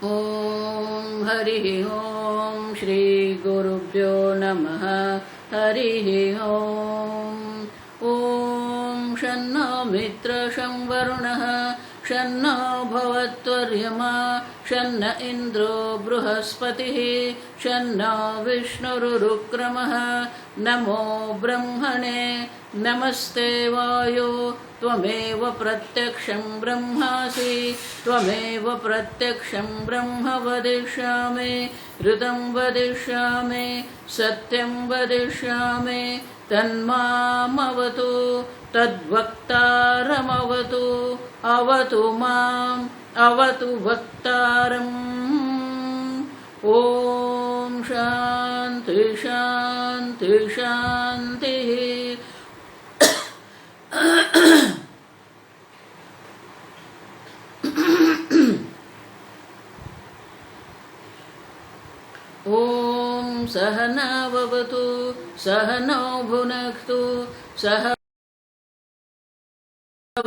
ॐ हरिः ॐ श्री गुरुभ्यो नमः। हरिः ॐ ॐ शन्नो मित्रः शं वरुणः शन्नो भवत्वर्यमा शन्न इन्द्रो बृहस्पतिः शन्नो विष्णुरुक्रमः नमो ब्रह्मणे नमस्ते वायो त्वमेव प्रत्यक्षं ब्रह्मासि त्वमेव प्रत्यक्षं ब्रह्म वदिष्यामि ऋतं वदिष्यामि सत्यं वदिष्यामि तन्मामवतु तद्वक्तारमवतु अवतु माम् अवतु वक्तारम्। ॐ शान्ति शान्ति शान्तिः। ॐ सहना भवतु सहनौ भुनक्तु सह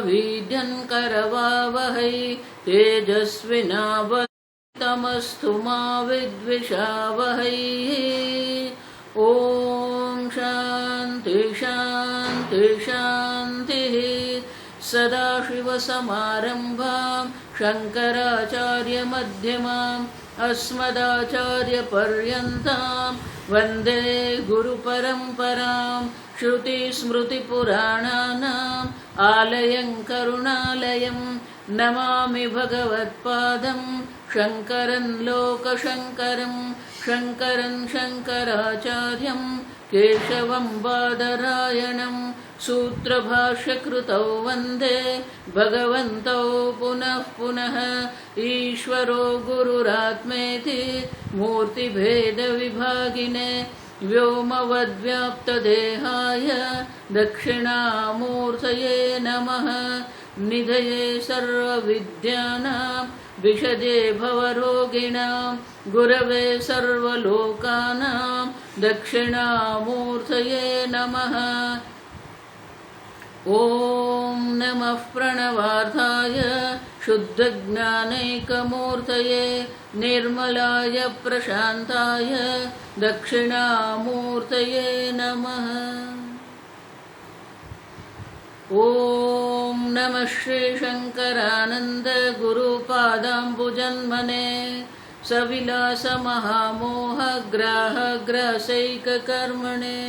वीर्यङ्करवावहै तेजस्विनावधीतमस्तु मा विद्विषावहै। ॐ शान्ति शान्ति शान्तिः। सदाशिवसमारम्भां शङ्कराचार्यमध्यमाम् अस्मदाचार्यपर्यन्तां वन्दे गुरुपरम्परां। श्रुतिस्मृतिपुराणानाम् आलयं करुणालयं नमामि भगवत्पादं शङ्करं लोकशङ्करं शङ्करं शङ्कराचार्यं केशवं बादरायणं सूत्रभाष्यकृतौ वन्दे भगवन्तौ पुनः पुनः। ईश्वरो गुरुरात्मेति मूर्तिभेदविभागिने व्योमवद्व्याप्तदेहाय दक्षिणामूर्तये नमः। निधये सर्वविद्यानां विशदे भवरोगिणां गुरवे सर्वलोकानां दक्षिणामूर्तये नमः। ॐ नमः प्रणवार्थाय शुद्धज्ञानैकमूर्तये निर्मलाय प्रशान्ताय दक्षिणामूर्तये नमः। ॐ नमः श्रीशङ्करानन्द गुरुपादाम्बुजन्मने सविलासमहामोहग्राहग्रासैककर्मणे।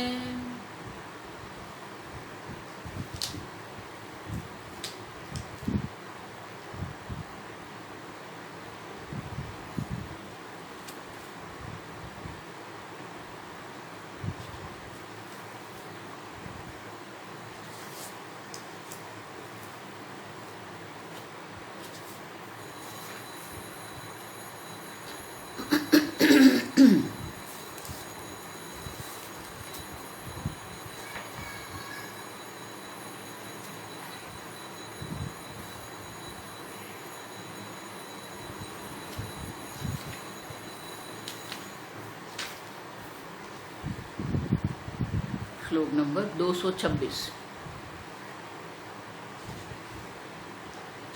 श्लोक नंबर 226।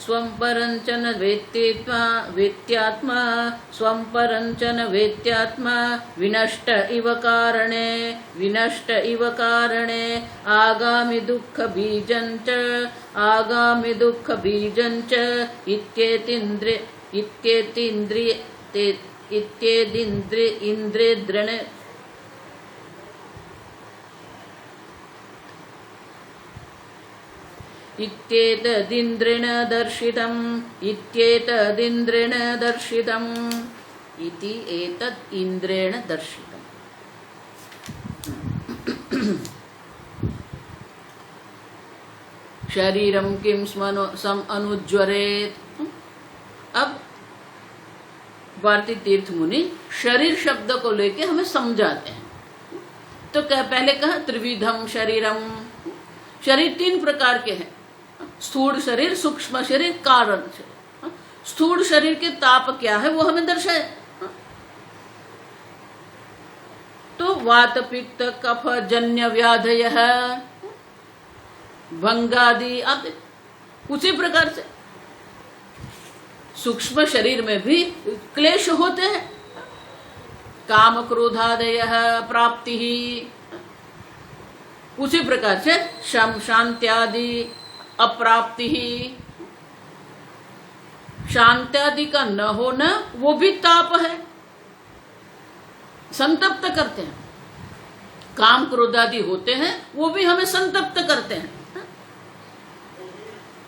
स्वं परञ्च न वेत्त्यात्मा स्वं परञ्च न वेत्त्यात्मा विनष्ट इव कारणे आगामि दुःखबीजञ्च इत्येतदिन्द्रेण दर्शितम् इति एतद् इन्द्रेण दर्शितम्। शरीरं किं सम अनुज्वरेत। अब भारती तीर्थ मुनि शरीर शब्द को लेके हमें समझाते हैं। तो क्या पहले कहा त्रिविधम शरीरम, शरीर 3 प्रकार के हैं, स्थूल शरीर, सूक्ष्म शरीर, कारण शरीर। स्थूल शरीर के ताप क्या है वो हमें दर्शाए। तो वात पित्त कफ जन्य व्याधय भंगादि आदि उसी प्रकार से सूक्ष्म शरीर में भी क्लेश होते हैं। काम क्रोधादय प्राप्ति ही, उसी प्रकार से शांत्यादि अप्राप्ति ही। शांत्यादि का न होना वो भी ताप है, संतप्त करते हैं। काम क्रोधादि होते हैं वो भी हमें संतप्त करते हैं।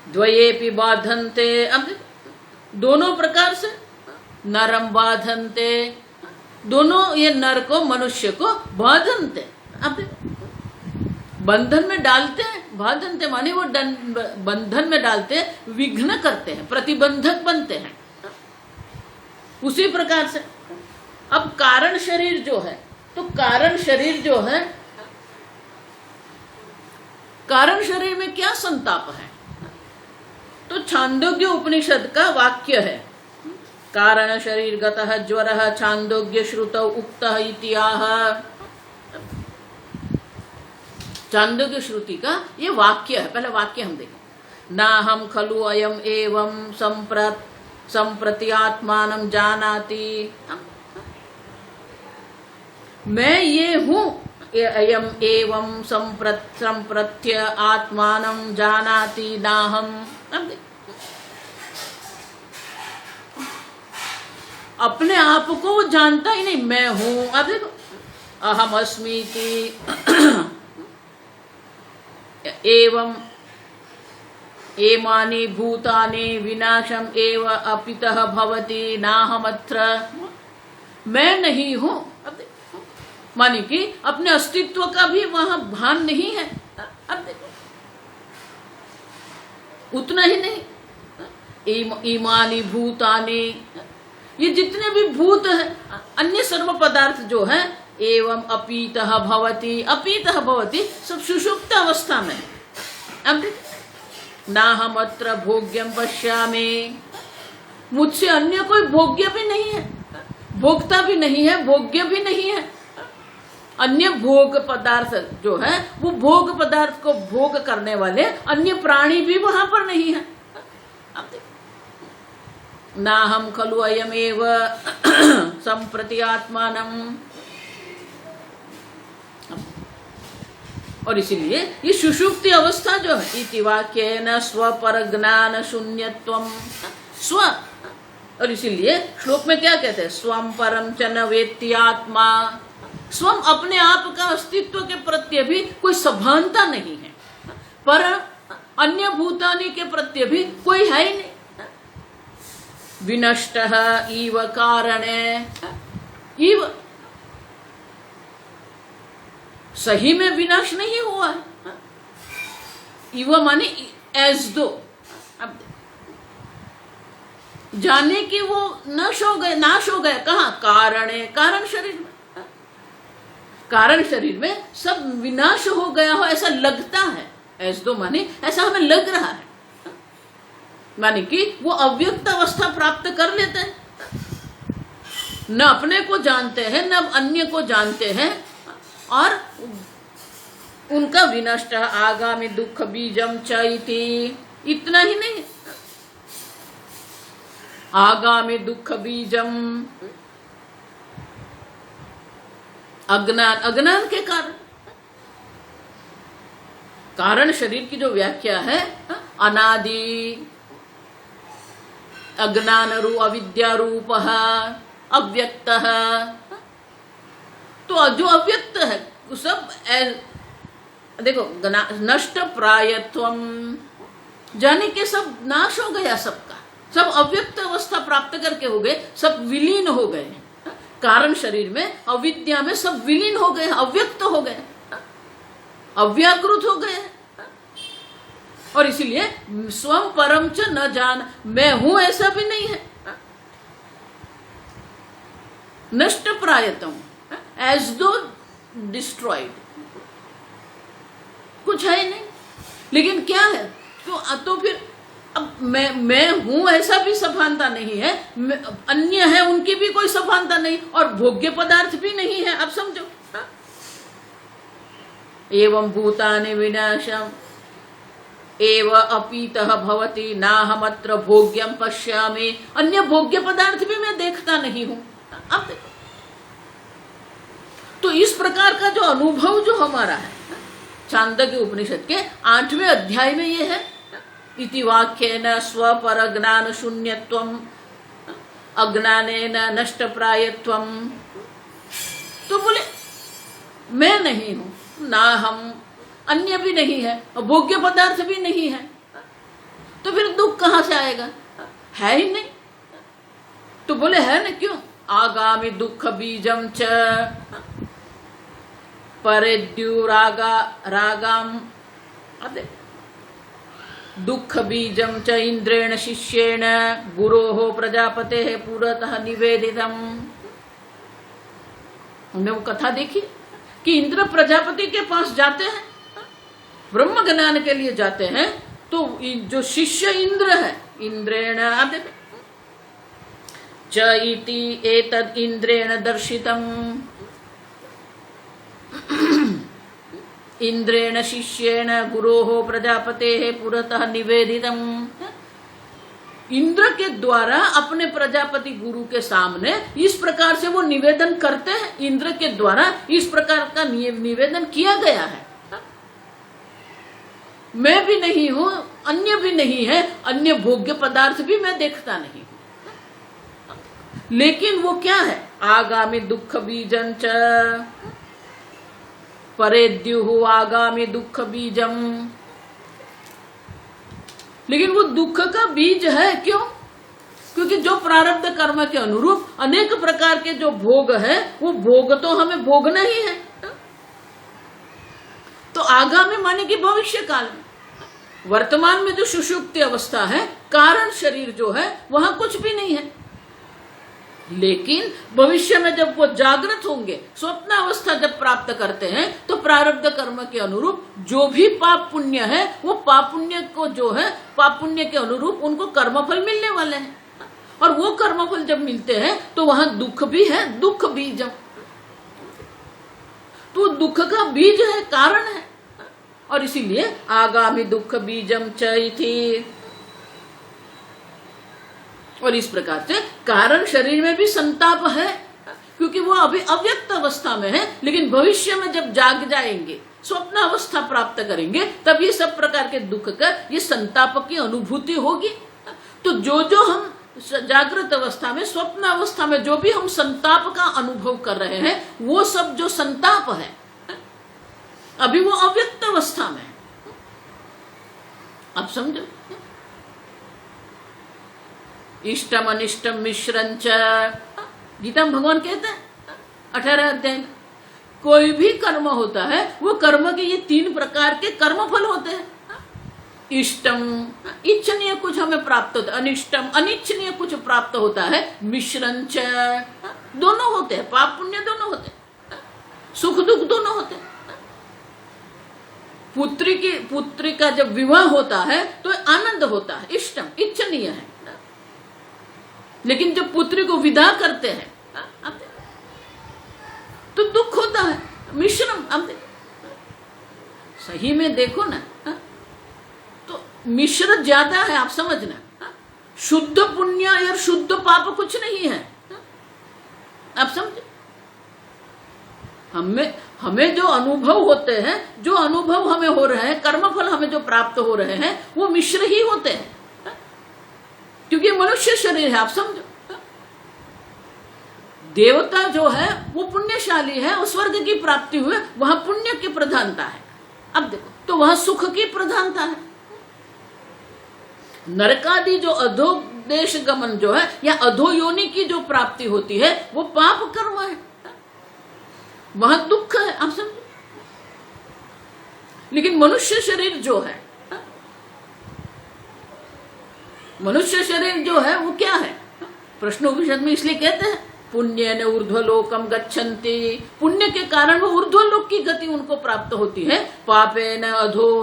द्वयेपि बाधन्ते, अब दोनों प्रकार से नरम बाधन्ते, दोनों ये नर को मनुष्य को बाधन्ते, अब बंधन में डालते हैं। बाधन्ते माने वो बंधन में डालते हैं, विघ्न करते हैं, प्रतिबंधक बनते हैं। उसी प्रकार से अब कारण शरीर जो है, तो कारण शरीर जो है, कारण शरीर में क्या संताप है? तो छांदोग्य उपनिषद का वाक्य है, कारण शरीर गतः ज्वरः छांदोग्य श्रुतौ उक्तः इत्याह। छांदोग्य श्रुति का ये वाक्य है। पहले वाक्य हम देखें। ना हम खलु अयम एवं संप्रति आत्मानं जानाति। मैं ये हूं, अयम एवं संप्रत्य आत्मानं जानाति नाहम। अपने आप को वो जानता ही नहीं, मैं हूं। अब देखो, अहम अस्मीति एवं एमानि भूतानि विनाशम एव अपितः भवति नाहमत्र। मैं नहीं हूं, मानी कि अपने अस्तित्व का भी वहां भान नहीं है। अब देखो, उतना ही नहीं, इमानी भूतानि, ये जितने भी भूत है, अन्य सर्व पदार्थ जो है, एवं अपीतः भवति, अपीतः भवति, सब सुषुप्त अवस्था में। अब ना हम अत्र भोग्यम पश्यामि, मुझसे अन्य कोई भोग्य भी नहीं है, भोक्ता भी नहीं है, भोग्य भी नहीं है। अन्य भोग पदार्थ जो है, वो भोग पदार्थ को भोग करने वाले अन्य प्राणी भी वहां पर नहीं है। ना हम खलु अयमेव संप्रति आत्मानम। और इसीलिए ये सुषुप्ति अवस्था जो है, इति वाक्येन स्वपर ज्ञान शून्यत्वम, स्व। और इसीलिए श्लोक में क्या कहते हैं? स्वम परम च न वेत्ति आत्मा। स्वम अपने आप का अस्तित्व के प्रत्ये भी कोई सभानता नहीं है, पर अन्य भूतानि के प्रत्ये भी कोई है ही नहीं। विनष्टः इव कारणे, इव सही में विनाश नहीं हुआ है। इव माने एज दो, अब जाने कि वो नाश हो गए, नाश हो गए। कहाँ? कारणे, कारण शरीर में। कारण शरीर में सब विनाश हो गया हो ऐसा लगता है। एज दो माने ऐसा हमें लग रहा है, माने कि वो अव्यक्त अवस्था प्राप्त कर लेते हैं, न अपने को जानते हैं न अन्य को जानते हैं, और उनका विनष्ट आगामी दुख बीजम चैति। इतना ही नहीं, आगामी दुख बीजम, अज्ञान, अज्ञान के कारण। कारण शरीर की जो व्याख्या है, अनादि अज्ञान अविद्या रूप अव्यक्त। तो जो अव्यक्त है सब देखो, नष्ट प्रायत्वम, जाने के सब नाश हो गया, सबका सब अव्यक्त अवस्था प्राप्त करके हो गए, सब विलीन हो गए। कारण शरीर में अविद्या में सब विलीन हो गए, अव्यक्त हो गए, अव्याकृत हो गए। और इसीलिए स्वम परम च न जान, मैं हूं ऐसा भी नहीं है। नष्ट प्रायतम, एज दो डिस्ट्रॉयड, कुछ है नहीं। लेकिन क्या है? तो फिर अब मैं हूं ऐसा भी सभानता नहीं है, अन्य है उनकी भी कोई सभानता नहीं, और भोग्य पदार्थ भी नहीं है। अब समझो, एवं भूतानि विनाशम, एव अपीतः भवति नाहमत्र भोग्यम पश्यामि, अन्य भोग्य पदार्थ भी मैं देखता नहीं हूं। अब देखो, तो इस प्रकार का जो अनुभव जो हमारा है छांदोग्य उपनिषद के 8वें अध्याय में ये है, इति वाक्येन स्वपर ज्ञान शून्यत्वम अज्ञानेन नष्ट प्रायत्वम। तो बोले मैं नहीं हूं, ना हम, अन्य भी नहीं है, भोग्य पदार्थ भी नहीं है, तो फिर दुख कहां से आएगा? है ही नहीं। तो बोले है ना, क्यों? आगामी दुख बीजम च परेद्युरागा रागाम, दुख बीजम च इंद्रेण शिष्येण गुरोः प्रजापतेः पुरतः निवेदितम। हमने वो कथा देखी कि इंद्र प्रजापति के पास जाते हैं, ब्रह्म ज्ञान के लिए जाते हैं, तो जो शिष्य इंद्र है, इंद्रेण च इति एतद् इंद्रेण दर्शितम, इंद्रेण शिष्येण गुरोः प्रजापतेः पुरतः निवेदितम। इंद्र के द्वारा अपने प्रजापति गुरु के सामने इस प्रकार से वो निवेदन करते हैं, इंद्र के द्वारा इस प्रकार का निवेदन किया गया है। मैं भी नहीं हूं, अन्य भी नहीं है, अन्य भोग्य पदार्थ भी मैं देखता नहीं हूं। लेकिन वो क्या है? आगामी दुख बीजं च परेद्युः आगामी दुख बीजम। लेकिन वो दुख का बीज है, क्यों? क्योंकि जो प्रारब्ध कर्म के अनुरूप अनेक प्रकार के जो भोग है, वो भोग तो हमें भोगना ही है। तो आगामी माने कि भविष्य काल में, वर्तमान में जो सुषुप्ति अवस्था है, कारण शरीर जो है वहां कुछ भी नहीं है। लेकिन भविष्य में जब वो जागृत होंगे, स्वप्न अवस्था जब प्राप्त करते हैं, तो प्रारब्ध कर्म के अनुरूप जो भी पाप पुण्य है, वो पाप पुण्य को जो है, पाप पुण्य के अनुरूप उनको कर्मफल मिलने वाले हैं। और वो कर्मफल जब मिलते हैं तो वहां दुख भी है, दुख बीजम। तो दुख का बीज है, कारण है, और इसीलिए आगामी दुख बीजम च इति। और इस प्रकार से कारण शरीर में भी संताप है, क्योंकि वो अभी अव्यक्त अवस्था में है, लेकिन भविष्य में जब जाग जाएंगे, स्वप्न अवस्था प्राप्त करेंगे, तब ये सब प्रकार के दुख का, ये संताप की अनुभूति होगी। तो जो जो हम जागृत अवस्था में, स्वप्न अवस्था में जो भी हम संताप का अनुभव कर रहे हैं, वो सब जो संताप है अभी वो अव्यक्त अवस्था में है। अब समझो, इष्टम अनिष्टम मिश्रंच, गीता में भगवान कहते हैं 18 अध्याय में, कोई भी कर्म होता है वो कर्म के ये 3 प्रकार के कर्मफल होते हैं। इष्टम, इच्छनीय कुछ हमें प्राप्त होता है, अनिष्टम, अनिच्छनीय कुछ प्राप्त होता है, मिश्रंच, दोनों होते हैं, पाप पुण्य दोनों होते हैं, सुख दुख दोनों होते हैं। पुत्री का जब विवाह होता है तो आनंद होता है, इष्टम, इच्छनीय है। लेकिन जब पुत्री को विदा करते हैं तो दुख होता है, मिश्रम। अब सही में देखो ना, तो मिश्र ज्यादा है, आप समझना। शुद्ध पुण्य या शुद्ध पाप कुछ नहीं है, आप समझे। हमें जो अनुभव होते हैं, जो अनुभव हमें हो रहे हैं, कर्मफल हमें जो प्राप्त हो रहे हैं, वो मिश्र ही होते हैं, क्योंकि मनुष्य शरीर है, आप समझो। देवता जो है वो पुण्यशाली है, उस स्वर्ग की प्राप्ति हुई, वहां पुण्य की प्रधानता है। अब देखो, तो वहां सुख की प्रधानता है। नरकादि जो अधोदेश गमन जो है, या अधोयोनि की जो प्राप्ति होती है, वो पाप कर्म है, वहां दुख है, आप समझो। लेकिन मनुष्य शरीर जो है, मनुष्य शरीर जो है वो क्या है? प्रश्न उपनिषद में इसलिए कहते हैं पुण्य ने ऊर्ध्वलोकम गच्छन्ति, पुण्य के कारण वो ऊर्ध्वलोक की गति उनको प्राप्त होती है। पापे न अधो,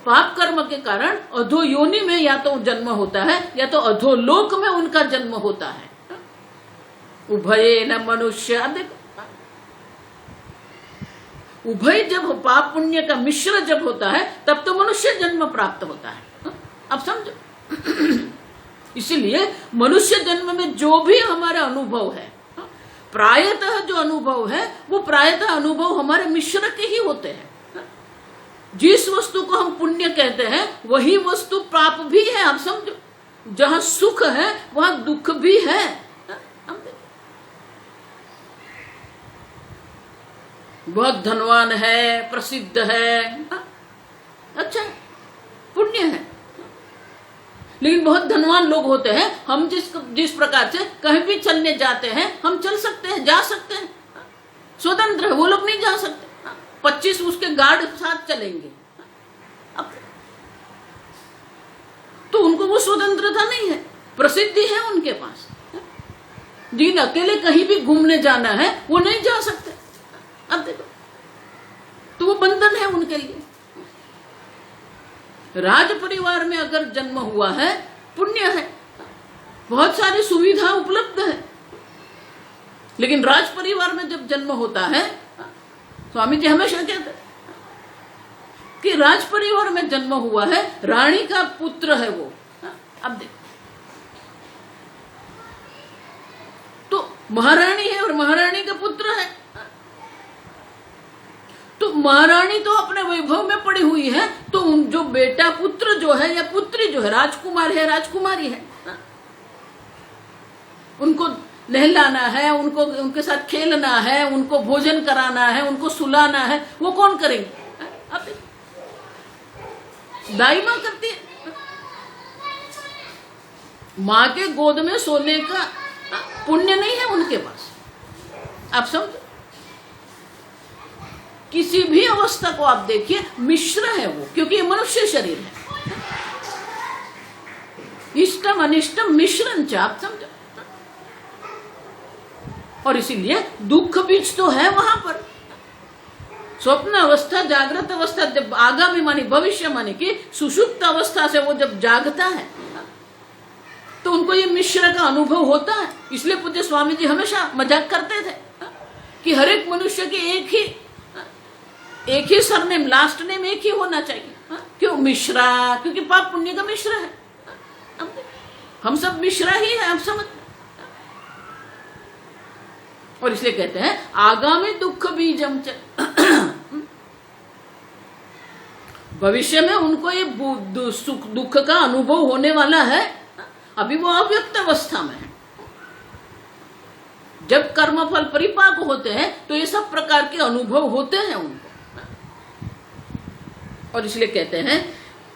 पाप कर्म के कारण अधो योनि में या तो जन्म होता है, या तो अधोलोक में उनका जन्म होता है। उभये न मनुष्य, देखो उभय जब पाप पुण्य का मिश्र जब होता है तब तो मनुष्य जन्म प्राप्त होता है। अब समझो, इसीलिए मनुष्य जन्म में जो भी हमारा अनुभव है, प्रायतः जो अनुभव है वो प्रायतः अनुभव हमारे मिश्र के ही होते हैं। जिस वस्तु को हम पुण्य कहते हैं वही वस्तु पाप भी है। आप समझो, जहां सुख है वहां दुख भी है। बहुत धनवान है, प्रसिद्ध है, अच्छा पुण्य है। लेकिन बहुत धनवान लोग होते हैं, हम जिस प्रकार से कहीं भी चलने जाते हैं हम चल सकते हैं, जा सकते हैं, स्वतंत्र है, वो लोग नहीं जा सकते। 25 उसके गार्ड साथ चलेंगे, अब तो उनको वो स्वतंत्रता नहीं है, प्रसिद्धि है उनके पास। जिन अकेले कहीं भी घूमने जाना है वो नहीं जा सकते। अब देखो, तो वो बंधन है उनके लिए। राज परिवार में अगर जन्म हुआ है पुण्य है, बहुत सारी सुविधा उपलब्ध है। लेकिन राज परिवार में जब जन्म होता है, स्वामी जी हमेशा कहते हैं कि राज परिवार में जन्म हुआ है, रानी का पुत्र है वो। अब देखो, तो महारानी है और महारानी का पुत्र है, तो महारानी तो अपने वैभव में पड़ी हुई है, तो जो बेटा पुत्र जो है या पुत्री जो है, राजकुमार है राजकुमारी है, उनको नहलाना है, उनको उनके साथ खेलना है, उनको भोजन कराना है, उनको सुलाना है, वो कौन करेंगे? अब दाई माँ करती है। माँ के गोद में सोने का पुण्य नहीं है उनके पास। आप समझो, किसी भी अवस्था को आप देखिए मिश्र है वो, क्योंकि ये मनुष्य शरीर है। इष्टम अनिष्टम मिश्रण, आप समझो। और इसीलिए दुख बीज तो है वहां पर। स्वप्न अवस्था, जागृत अवस्था, जब आगामी मानी भविष्य मानी कि सुषुप्त अवस्था से वो जब जागता है तो उनको ये मिश्र का अनुभव होता है। इसलिए पूज्य स्वामी जी हमेशा मजाक करते थे कि हर एक मनुष्य के एक ही सरनेम, लास्ट नेम एक ही होना चाहिए। क्यों? मिश्रा, क्योंकि पाप पुण्य का मिश्र है। हम सब मिश्रा ही है, आप समझ। और इसलिए कहते हैं आगामी दुख बीजम च, भविष्य में उनको ये दुख का अनुभव होने वाला है। अभी वो अव्यक्त अवस्था में है। जब कर्मफल परिपाक होते हैं तो ये सब प्रकार के अनुभव होते हैं उनको। और इसलिए कहते हैं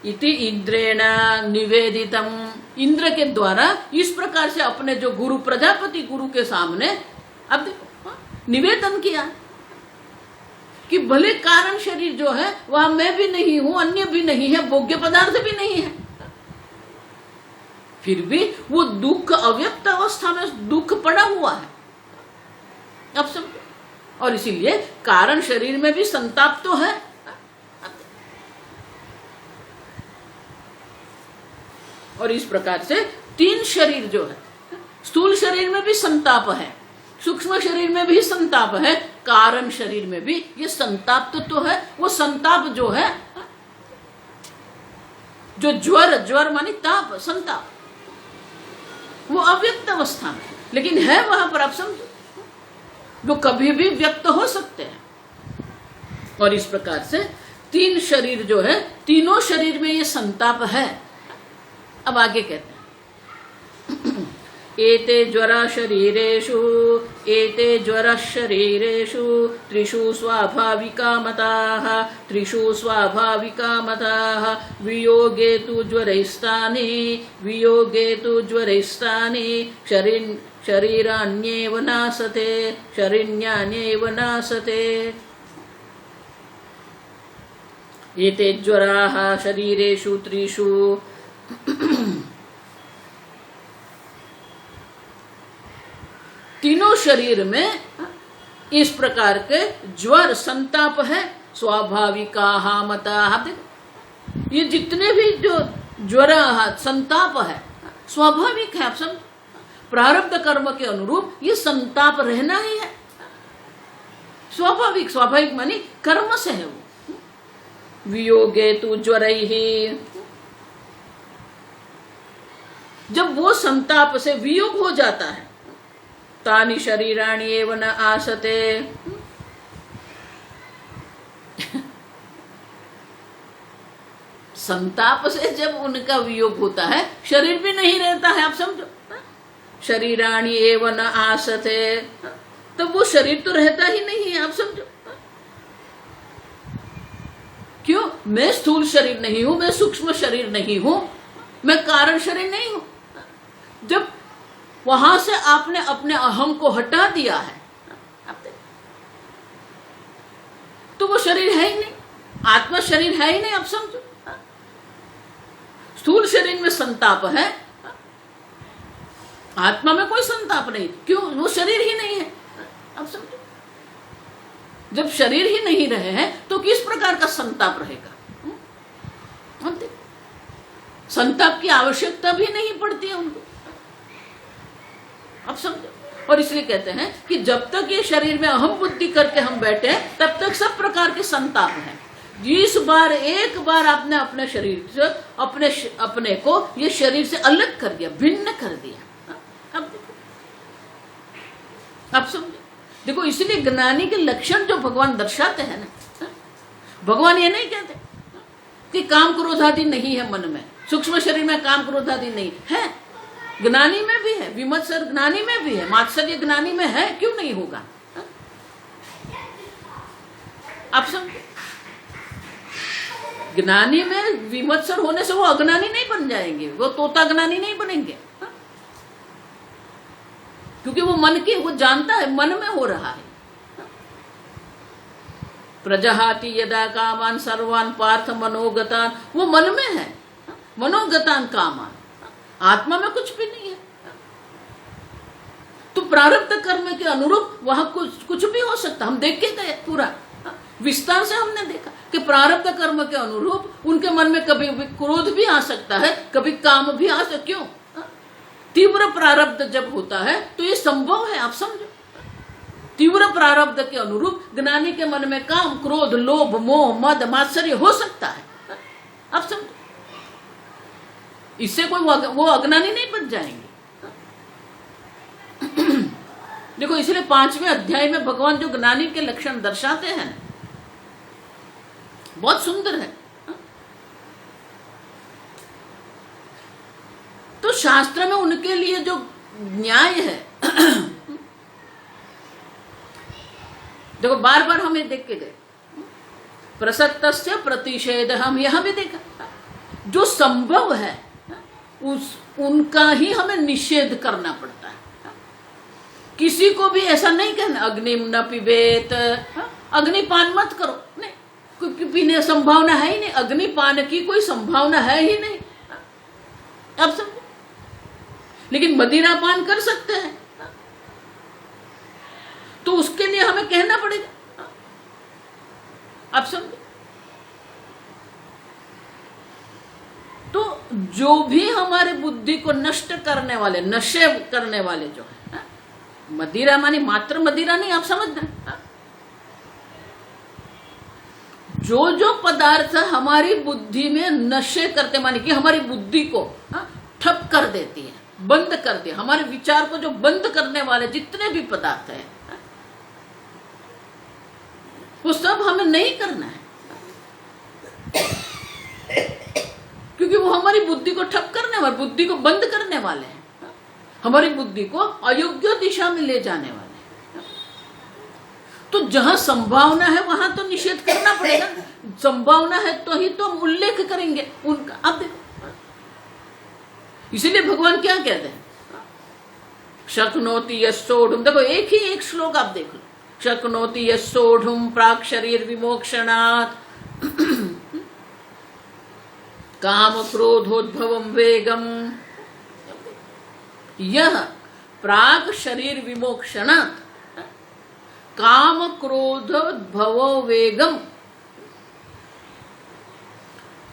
इति इंद्रेण निवेदितम, इंद्र के द्वारा इस प्रकार से अपने जो गुरु प्रजापति गुरु के सामने अब देखो निवेदन किया कि भले कारण शरीर जो है वह मैं भी नहीं हूं, अन्य भी नहीं है, भोग्य पदार्थ भी नहीं है, फिर भी वो दुख अव्यक्त अवस्था में दुख पड़ा हुआ है। अब समझो, और इसीलिए कारण शरीर में भी संताप तो है। और इस प्रकार से तीन शरीर जो है, स्थूल शरीर में भी संताप है, सूक्ष्म शरीर में भी संताप है, कारण शरीर में भी ये संताप तो है। वो संताप जो है, जो ज्वर मानी ताप, संताप, वो अव्यक्त अवस्था में, लेकिन है वहां पर। आप समझो, वो कभी भी व्यक्त हो सकते हैं। और इस प्रकार से तीन शरीर जो है, तीनों शरीर में ये संताप है। अब आगे कहते हैं एते ज्वरा शरीरेषु, एते ज्वरा शरीरेषु त्रिषु स्वाभाविका मताः, त्रिषु स्वाभाविका मताः, वियोगे तु ज्वरैस्तानि, वियोगे तु ज्वरैस्तानि, शरीराण्येव नासते, शरीर्याण्येव नासते। एते ज्वराः शरीरेषु त्रिषु, तीनों शरीर में इस प्रकार के ज्वर संताप है। स्वाभाविका मता, देखो ये जितने भी जो ज्वर संताप है स्वाभाविक है। आप समझ, प्रारब्ध कर्म के अनुरूप ये संताप रहना ही है। स्वाभाविक, स्वाभाविक मानी कर्म से है वो। वियोगे तु ज्वरैहि, जब वो संताप से वियोग हो जाता है, तानि शरीराणि एव न आसते, संताप से जब उनका वियोग होता है शरीर भी नहीं रहता है, आप समझो। शरीराणि एव न आसते, तब वो शरीर तो रहता ही नहीं है, आप समझो। क्यों? मैं स्थूल शरीर नहीं हूं, मैं सूक्ष्म शरीर नहीं हूं, मैं कारण शरीर नहीं हूं। जब वहां से आपने अपने अहम को हटा दिया है तो वो शरीर है ही नहीं, आत्मा शरीर है ही नहीं, आप समझो। स्थूल शरीर में संताप है, आत्मा में कोई संताप नहीं। क्यों? वो शरीर ही नहीं है, आप समझो। जब शरीर ही नहीं रहे हैं तो किस प्रकार का संताप रहेगा? संताप की आवश्यकता भी नहीं पड़ती है उनको, आप समझो। और इसलिए कहते हैं कि जब तक ये शरीर में अहम बुद्धि करके हम बैठे हैं तब तक सब प्रकार के संताप हैं। जिस बार एक बार आपने अपने शरीर से अपने को ये शरीर से अलग कर दिया, भिन्न कर दिया, अब देखो, आप समझो। देखो, इसलिए ज्ञानी के लक्षण जो भगवान दर्शाते हैं ना, भगवान ये नहीं कहते कि काम क्रोध आदि नहीं है मन में, सूक्ष्म शरीर में काम क्रोध आदि नहीं है, ज्ञानी में भी है, विमत्सर ज्ञानी में भी है, मात्सर्य ज्ञानी में है, क्यों नहीं होगा? आप समझो। ज्ञानी में विमत्सर होने से वो अज्ञानी नहीं बन जाएंगे, वो तोता ज्ञानी नहीं बनेंगे, क्योंकि वो मन की, वो जानता है मन में हो रहा है। प्रजहाति यदा कामान सर्वान पार्थ मनोगतान, वो मन में है, मनोगतान कामान, आत्मा में कुछ भी नहीं है। तो प्रारब्ध कर्म के अनुरूप वहां कुछ भी हो सकता। हम देख के गए, पूरा विस्तार से हमने देखा कि प्रारब्ध कर्म के अनुरूप उनके मन में कभी क्रोध भी आ सकता है, कभी काम भी आ सकता। क्यों? तीव्र प्रारब्ध जब होता है तो ये संभव है, आप समझो। तीव्र प्रारब्ध के अनुरूप ज्ञानी के मन में काम, क्रोध, लोभ, मोह, मद, मात्सर्य हो सकता है, आप समझो। इससे कोई वो अज्ञानी नहीं बन जाएंगे। देखो, इसलिए 5वें अध्याय में भगवान जो ज्ञानी के लक्षण दर्शाते हैं बहुत सुंदर है। तो शास्त्र में उनके लिए जो न्याय है, देखो बार बार हमें देख के गए, प्रसक्तस्य प्रतिषेध, हम यहां भी देखा जो संभव है उनका ही हमें निषेध करना पड़ता है। किसी को भी ऐसा नहीं कहना अग्निम न पिबेत, अग्निपान मत करो, नहीं, क्योंकि पीने संभावना है ही नहीं, अग्निपान की कोई संभावना है ही नहीं, अब समझो। लेकिन मदिरा पान कर सकते हैं, तो उसके लिए हमें कहना पड़ेगा, आप समझो। तो जो भी हमारे बुद्धि को नष्ट करने वाले, नशे करने वाले जो है, मदिरा मानी मात्र मदिरा नहीं, आप समझ रहे, जो जो पदार्थ हमारी बुद्धि में नशे करते, मानी कि हमारी बुद्धि को ठप कर देती है, बंद कर दिया, हमारे विचार को जो बंद करने वाले जितने भी पदार्थ हैं वो सब हमें नहीं करना है, क्योंकि वो हमारी बुद्धि को ठप करने वाले, बुद्धि को बंद करने वाले हैं, हमारी बुद्धि को अयोग्य दिशा में ले जाने वाले हैं। तो जहां संभावना है वहां तो निषेध करना पड़ेगा, संभावना है तो ही तो हम उल्लेख करेंगे उनका। अब देखो, इसीलिए भगवान क्या कहते हैं, शक्नोति यस्सोढ़ुम, देखो एक ही एक श्लोक आप देख लो, शक्नोति यस्सोढ़ुम प्राक् शरीर विमोक्षणात् काम क्रोधोद्भवम वेगम, यह प्राग शरीर विमोक्षणात् काम क्रोधोद्भवो वेगम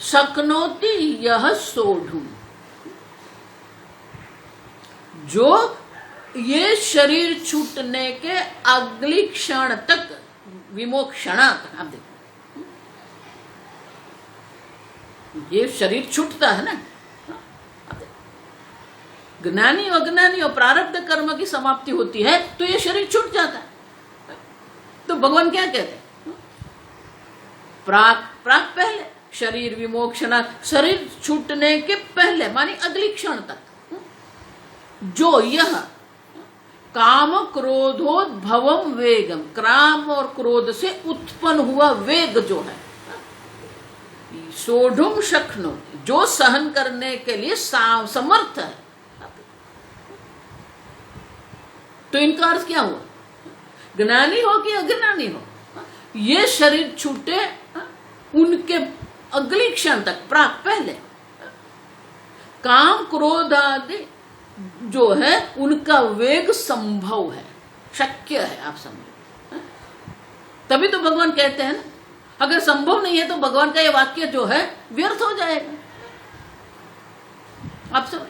शक्नोति यह सोढ़ुम, जो ये शरीर छूटने के अगली क्षण तक विमोक्षणात्, आप देखो ये शरीर छूटता है ना, ज्ञानी अज्ञानी और प्रारब्ध कर्म की समाप्ति होती है तो ये शरीर छूट जाता है। तो भगवान क्या कहते हैं, प्राक पहले शरीर विमोक्षणा, शरीर छूटने के पहले मानी अगली क्षण तक जो यह काम क्रोधोद्भवम वेगम, काम और क्रोध से उत्पन्न हुआ वेग जो है, सोढ़ुम शक्नो, जो सहन करने के लिए समर्थ है। तो इनका अर्थ क्या हुआ, ज्ञानी हो कि अज्ञानी हो, ये शरीर छूटे उनके अगली क्षण तक, प्राक पहले काम क्रोध आदि जो है उनका वेग संभव है, शक्य है, आप समझो। तभी तो भगवान कहते हैं ना, अगर संभव नहीं है तो भगवान का ये वाक्य जो है व्यर्थ हो जाएगा, आप समझ।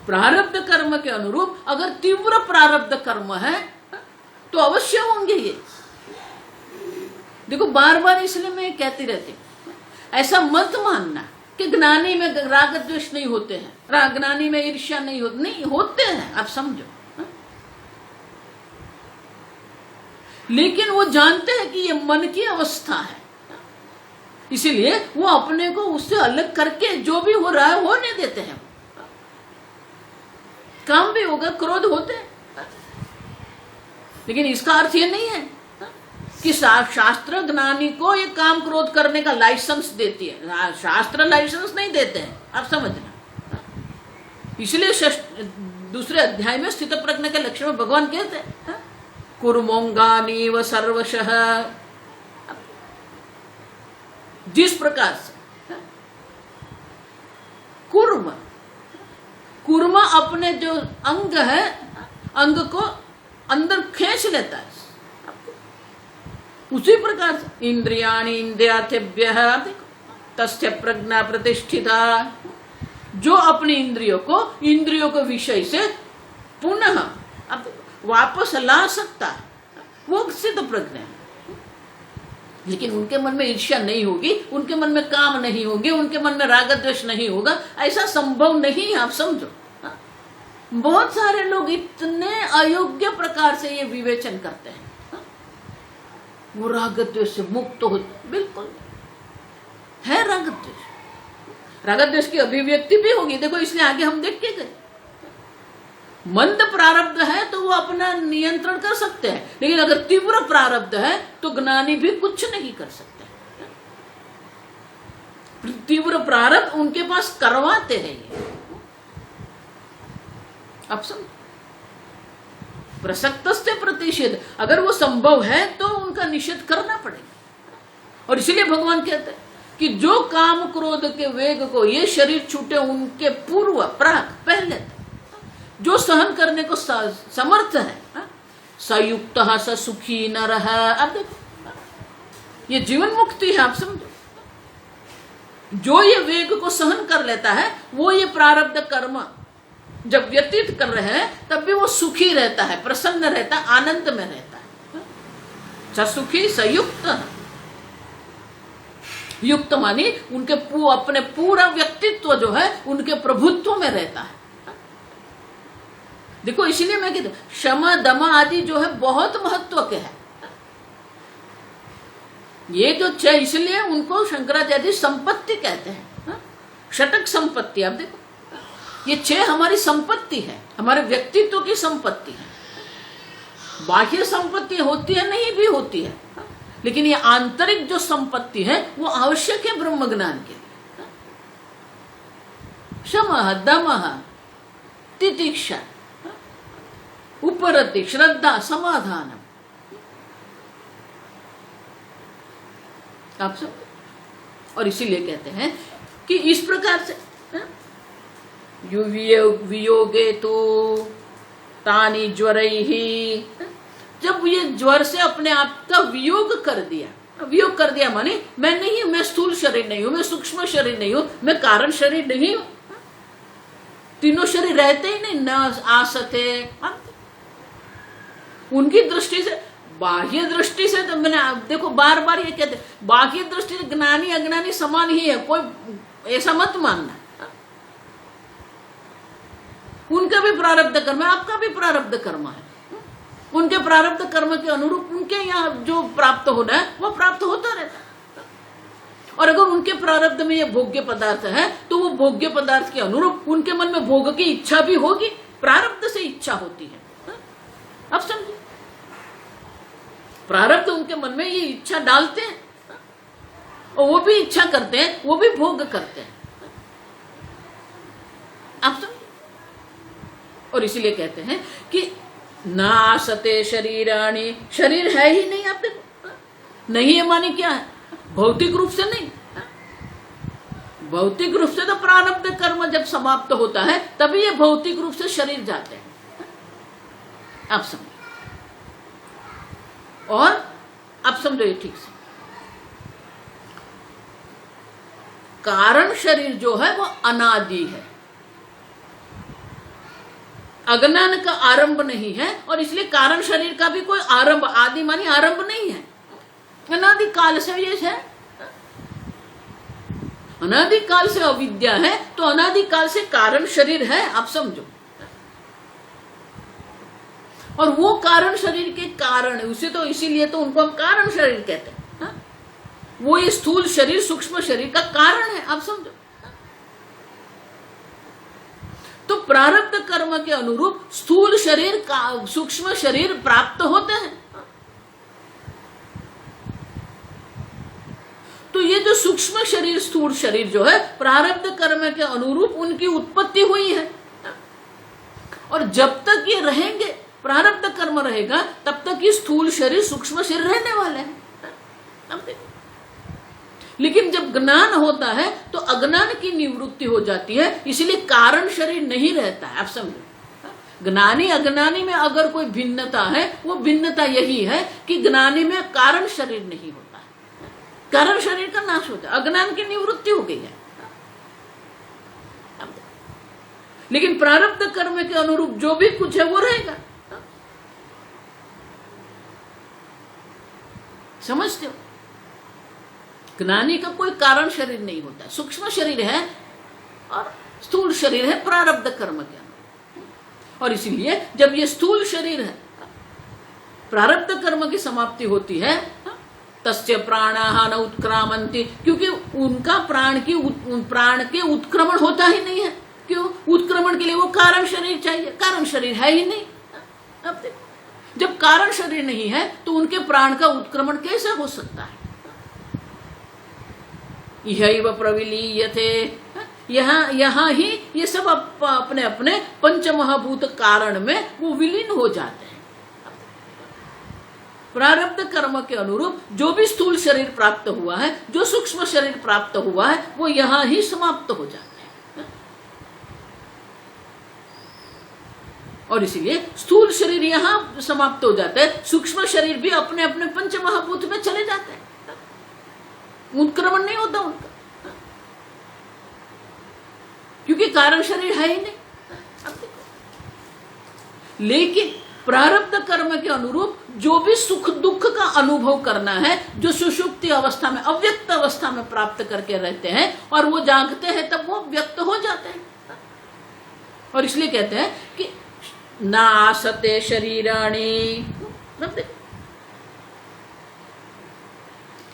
प्रारब्ध कर्म के अनुरूप अगर तीव्र प्रारब्ध कर्म है तो अवश्य होंगे ये। देखो बार बार इसलिए मैं कहती रहती हूं, ऐसा मत मानना कि ज्ञानी में राग द्वेष नहीं होते हैं, ज्ञानी में ईर्ष्या नहीं होती, नहीं होते हैं, आप समझो। लेकिन वो जानते हैं कि ये मन की अवस्था है, इसीलिए वो अपने को उससे अलग करके जो भी हो रहा है होने देते हैं। काम भी होगा, क्रोध होते हैं, लेकिन इसका अर्थ ये नहीं है कि शास्त्र ज्ञानी को ये काम क्रोध करने का लाइसेंस देती है। शास्त्र लाइसेंस नहीं देते हैं, आप समझना। इसलिए दूसरे अध्याय में स्थित प्रज्ञ के लक्षण में भगवान कहते हैं कुर्मोंगानीव सर्वशः, जिस प्रकार से कुर्म अपने जो अंग है, अंग को अंदर खींच लेता है, उसी प्रकार से इंद्रियाणि इंद्रियार्थेभ्यः तस्य प्रज्ञा प्रतिष्ठिता, जो अपनी इंद्रियों को विषय से पुनः अब वापस ला सकता है, वो सिद्ध प्रज्ञा है। लेकिन उनके मन में ईर्ष्या नहीं होगी, उनके मन में काम नहीं होंगे, उनके मन में राग द्वेष नहीं होगा, ऐसा संभव नहीं है, आप समझो। बहुत सारे लोग इतने अयोग्य प्रकार से ये विवेचन करते हैं, वो राग द्वेष से मुक्त हो, बिल्कुल है राग द्वेष। राग द्वेष की अभिव्यक्ति भी होगी, देखो इसलिए आगे हम देख के गए। मंद प्रारब्ध है तो वो अपना नियंत्रण कर सकते हैं, लेकिन अगर तीव्र प्रारब्ध है तो ज्ञानी भी कुछ नहीं कर सकते। तीव्र प्रारब्ध उनके पास करवाते हैं ये, अब समझ। प्रसक्त से प्रतिषेध, अगर वो संभव है तो उनका निषेध करना पड़ेगा। और इसीलिए भगवान कहते हैं कि जो काम क्रोध के वेग को ये शरीर छूटे उनके पूर्व प्राक पहले जो सहन करने को समर्थ है, सयुक्त स सुखी न रहा। अब देखो ये जीवन मुक्ति है, आप समझो। जो ये वेग को सहन कर लेता है वो ये प्रारब्ध कर्म जब व्यतीत कर रहे हैं तब भी वो सुखी रहता है, प्रसन्न रहता है, आनंद में रहता है। ससुखी सयुक्त, युक्त मानी उनके अपने पूरा व्यक्तित्व जो है उनके प्रभुत्व में रहता है। देखो इसलिए मैं कहती हूं क्षमा दमा आदि जो है बहुत महत्व के है। ये जो छह, इसलिए उनको शंकराचार्य संपत्ति कहते हैं, षटक संपत्ति। आप देखो ये छह हमारी संपत्ति है, हमारे व्यक्तित्व की संपत्ति है। बाह्य संपत्ति होती है, नहीं भी होती है, लेकिन ये आंतरिक जो संपत्ति है वो आवश्यक है ब्रह्म ज्ञान के लिए। क्षमा दमा तितिक्षा उपरति श्रद्धा समाधानम, आप सब। और इसीलिए कहते हैं कि इस प्रकार से वियोगे तो तानी ज्वरैहि, जब ये ज्वर से अपने आप का वियोग कर दिया माने मैं नहीं हूं, मैं स्थूल शरीर नहीं हूं, मैं सूक्ष्म शरीर नहीं हूं, मैं कारण शरीर नहीं हूं, तीनों शरीर रहते ही नहीं, न आसते। उनकी दृष्टि से, बाह्य दृष्टि से तो मैंने देखो बार बार ये कहते, बाह्य दृष्टि से ज्ञानी अज्ञानी समान ही है, कोई ऐसा मत मानना। उनका भी प्रारब्ध कर्म है, आपका भी प्रारब्ध कर्म है। उनके प्रारब्ध कर्म के अनुरूप उनके यहाँ जो प्राप्त होना है वो प्राप्त होता रहता है। और अगर उनके प्रारब्ध में ये भोग्य पदार्थ है तो वो भोग्य पदार्थ के अनुरूप उनके मन में भोग की इच्छा भी होगी, प्रारब्ध से इच्छा होती है। अब समझिए, प्रारब्ध उनके मन में ये इच्छा डालते हैं और वो भी इच्छा करते हैं, वो भी भोग करते हैं। आप समझिए, और इसीलिए कहते हैं कि नासते शरीराणि, शरीर है ही नहीं। आप देखो, नहीं है माने क्या है? भौतिक रूप से नहीं। भौतिक रूप से तो प्रारब्ध कर्म जब समाप्त होता है तभी ये भौतिक रूप से शरीर जाते हैं। आप समझो, और आप समझो ये ठीक से, कारण शरीर जो है वो अनादि है, अज्ञान का आरंभ नहीं है, और इसलिए कारण शरीर का भी कोई आरंभ, आदि मानी आरंभ नहीं है। अनादि काल से ये है, अनादि काल से अविद्या है, तो अनादि काल से कारण शरीर है। आप समझो, और वो कारण शरीर के कारण है, उसे तो इसीलिए तो उनको हम कारण शरीर कहते हैं। हा? वो ये स्थूल शरीर सूक्ष्म शरीर का कारण है। आप समझो, तो प्रारब्ध कर्म के अनुरूप स्थूल शरीर का सूक्ष्म शरीर प्राप्त होते हैं। तो ये जो सूक्ष्म शरीर स्थूल शरीर जो है प्रारब्ध कर्म के अनुरूप उनकी उत्पत्ति हुई है, और जब तक ये रहेंगे, प्रारब्ध कर्म रहेगा, तब तक ये स्थूल शरीर सूक्ष्म शरीर रहने वाले हैं। अब देखो, लेकिन जब ज्ञान होता है तो अज्ञान की निवृत्ति हो जाती है, इसलिए कारण शरीर नहीं रहता है। आप समझो, ज्ञानी अज्ञानी में अगर कोई भिन्नता है, वो भिन्नता यही है कि ज्ञानी में कारण शरीर नहीं होता है, कारण शरीर का नाश होता है, अज्ञान की निवृत्ति हो गई है। लेकिन प्रारब्ध कर्म के अनुरूप जो भी कुछ है वो रहेगा। समझते हो, ज्ञानी का कोई कारण शरीर नहीं होता, सूक्ष्म शरीर है और स्थूल शरीर है प्रारब्ध कर्म के अनुरूप। और इसीलिए जब ये स्थूल शरीर है, प्रारब्ध कर्म की समाप्ति होती है, तस्य प्राणाः न उत्क्रामन्ति, क्योंकि उनका प्राण के उत्क्रमण होता ही नहीं है। क्यों? उत्क्रमण के लिए वो कारण शरीर चाहिए, कारण शरीर है ही नहीं। अब देखो, जब कारण शरीर नहीं है तो उनके प्राण का उत्क्रमण कैसे हो सकता है? इहैव प्रविलीयते, यहाँ ही ये सब अपने अपने पंचमहाभूत कारण में वो विलीन हो जाते हैं। प्रारब्ध कर्म के अनुरूप जो भी स्थूल शरीर प्राप्त हुआ है, जो सूक्ष्म शरीर प्राप्त हुआ है, वो यहाँ ही समाप्त हो जाते हैं। और इसीलिए स्थूल शरीर यहाँ समाप्त हो जाता है, सूक्ष्म शरीर भी अपने अपने पंचमहाभूत में चले जाते हैं, उत्क्रमण नहीं होता उनका, क्योंकि कारण शरीर है ही नहीं। लेकिन प्रारब्ध कर्म के अनुरूप जो भी सुख दुख का अनुभव करना है, जो सुषुप्ति अवस्था में, अव्यक्त अवस्था में प्राप्त करके रहते हैं, और वो जागते हैं तब वो व्यक्त हो जाते हैं। और इसलिए कहते हैं कि नासते शरीराणि,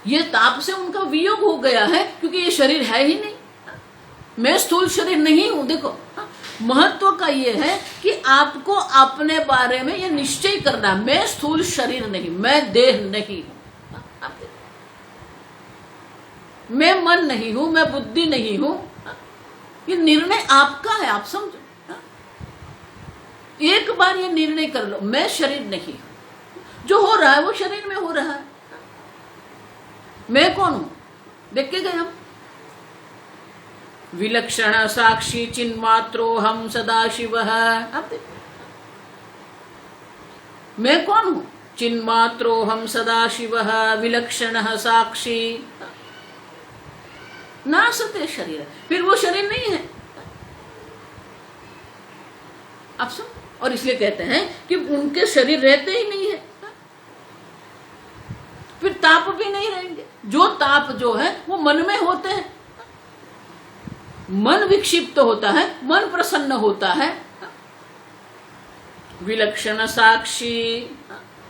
ये ताप से उनका वियोग हो गया है, क्योंकि ये शरीर है ही नहीं, मैं स्थूल शरीर नहीं हूं। देखो, महत्व का ये है कि आपको अपने बारे में ये निश्चय करना, मैं स्थूल शरीर नहीं, मैं देह नहीं हूं, मैं मन नहीं हूं, मैं बुद्धि नहीं हूं। ये निर्णय आपका है। आप समझो, एक बार ये निर्णय कर लो, मैं शरीर नहीं हूं, जो हो रहा है वो शरीर में हो रहा है। मैं कौन हूं? देख के गए हम, विलक्षण साक्षी चिन्मात्रो हम सदाशिवः। अब मैं कौन हूं? चिन्मात्रो हम सदाशिवः विलक्षण साक्षी। नासते शरीर, फिर वो शरीर नहीं है। अब सुन, और इसलिए कहते हैं कि उनके शरीर रहते ही नहीं है, फिर ताप भी नहीं रहेंगे। जो ताप जो है वो मन में होते हैं, मन विक्षिप्त होता है, मन प्रसन्न होता है। विलक्षण साक्षी,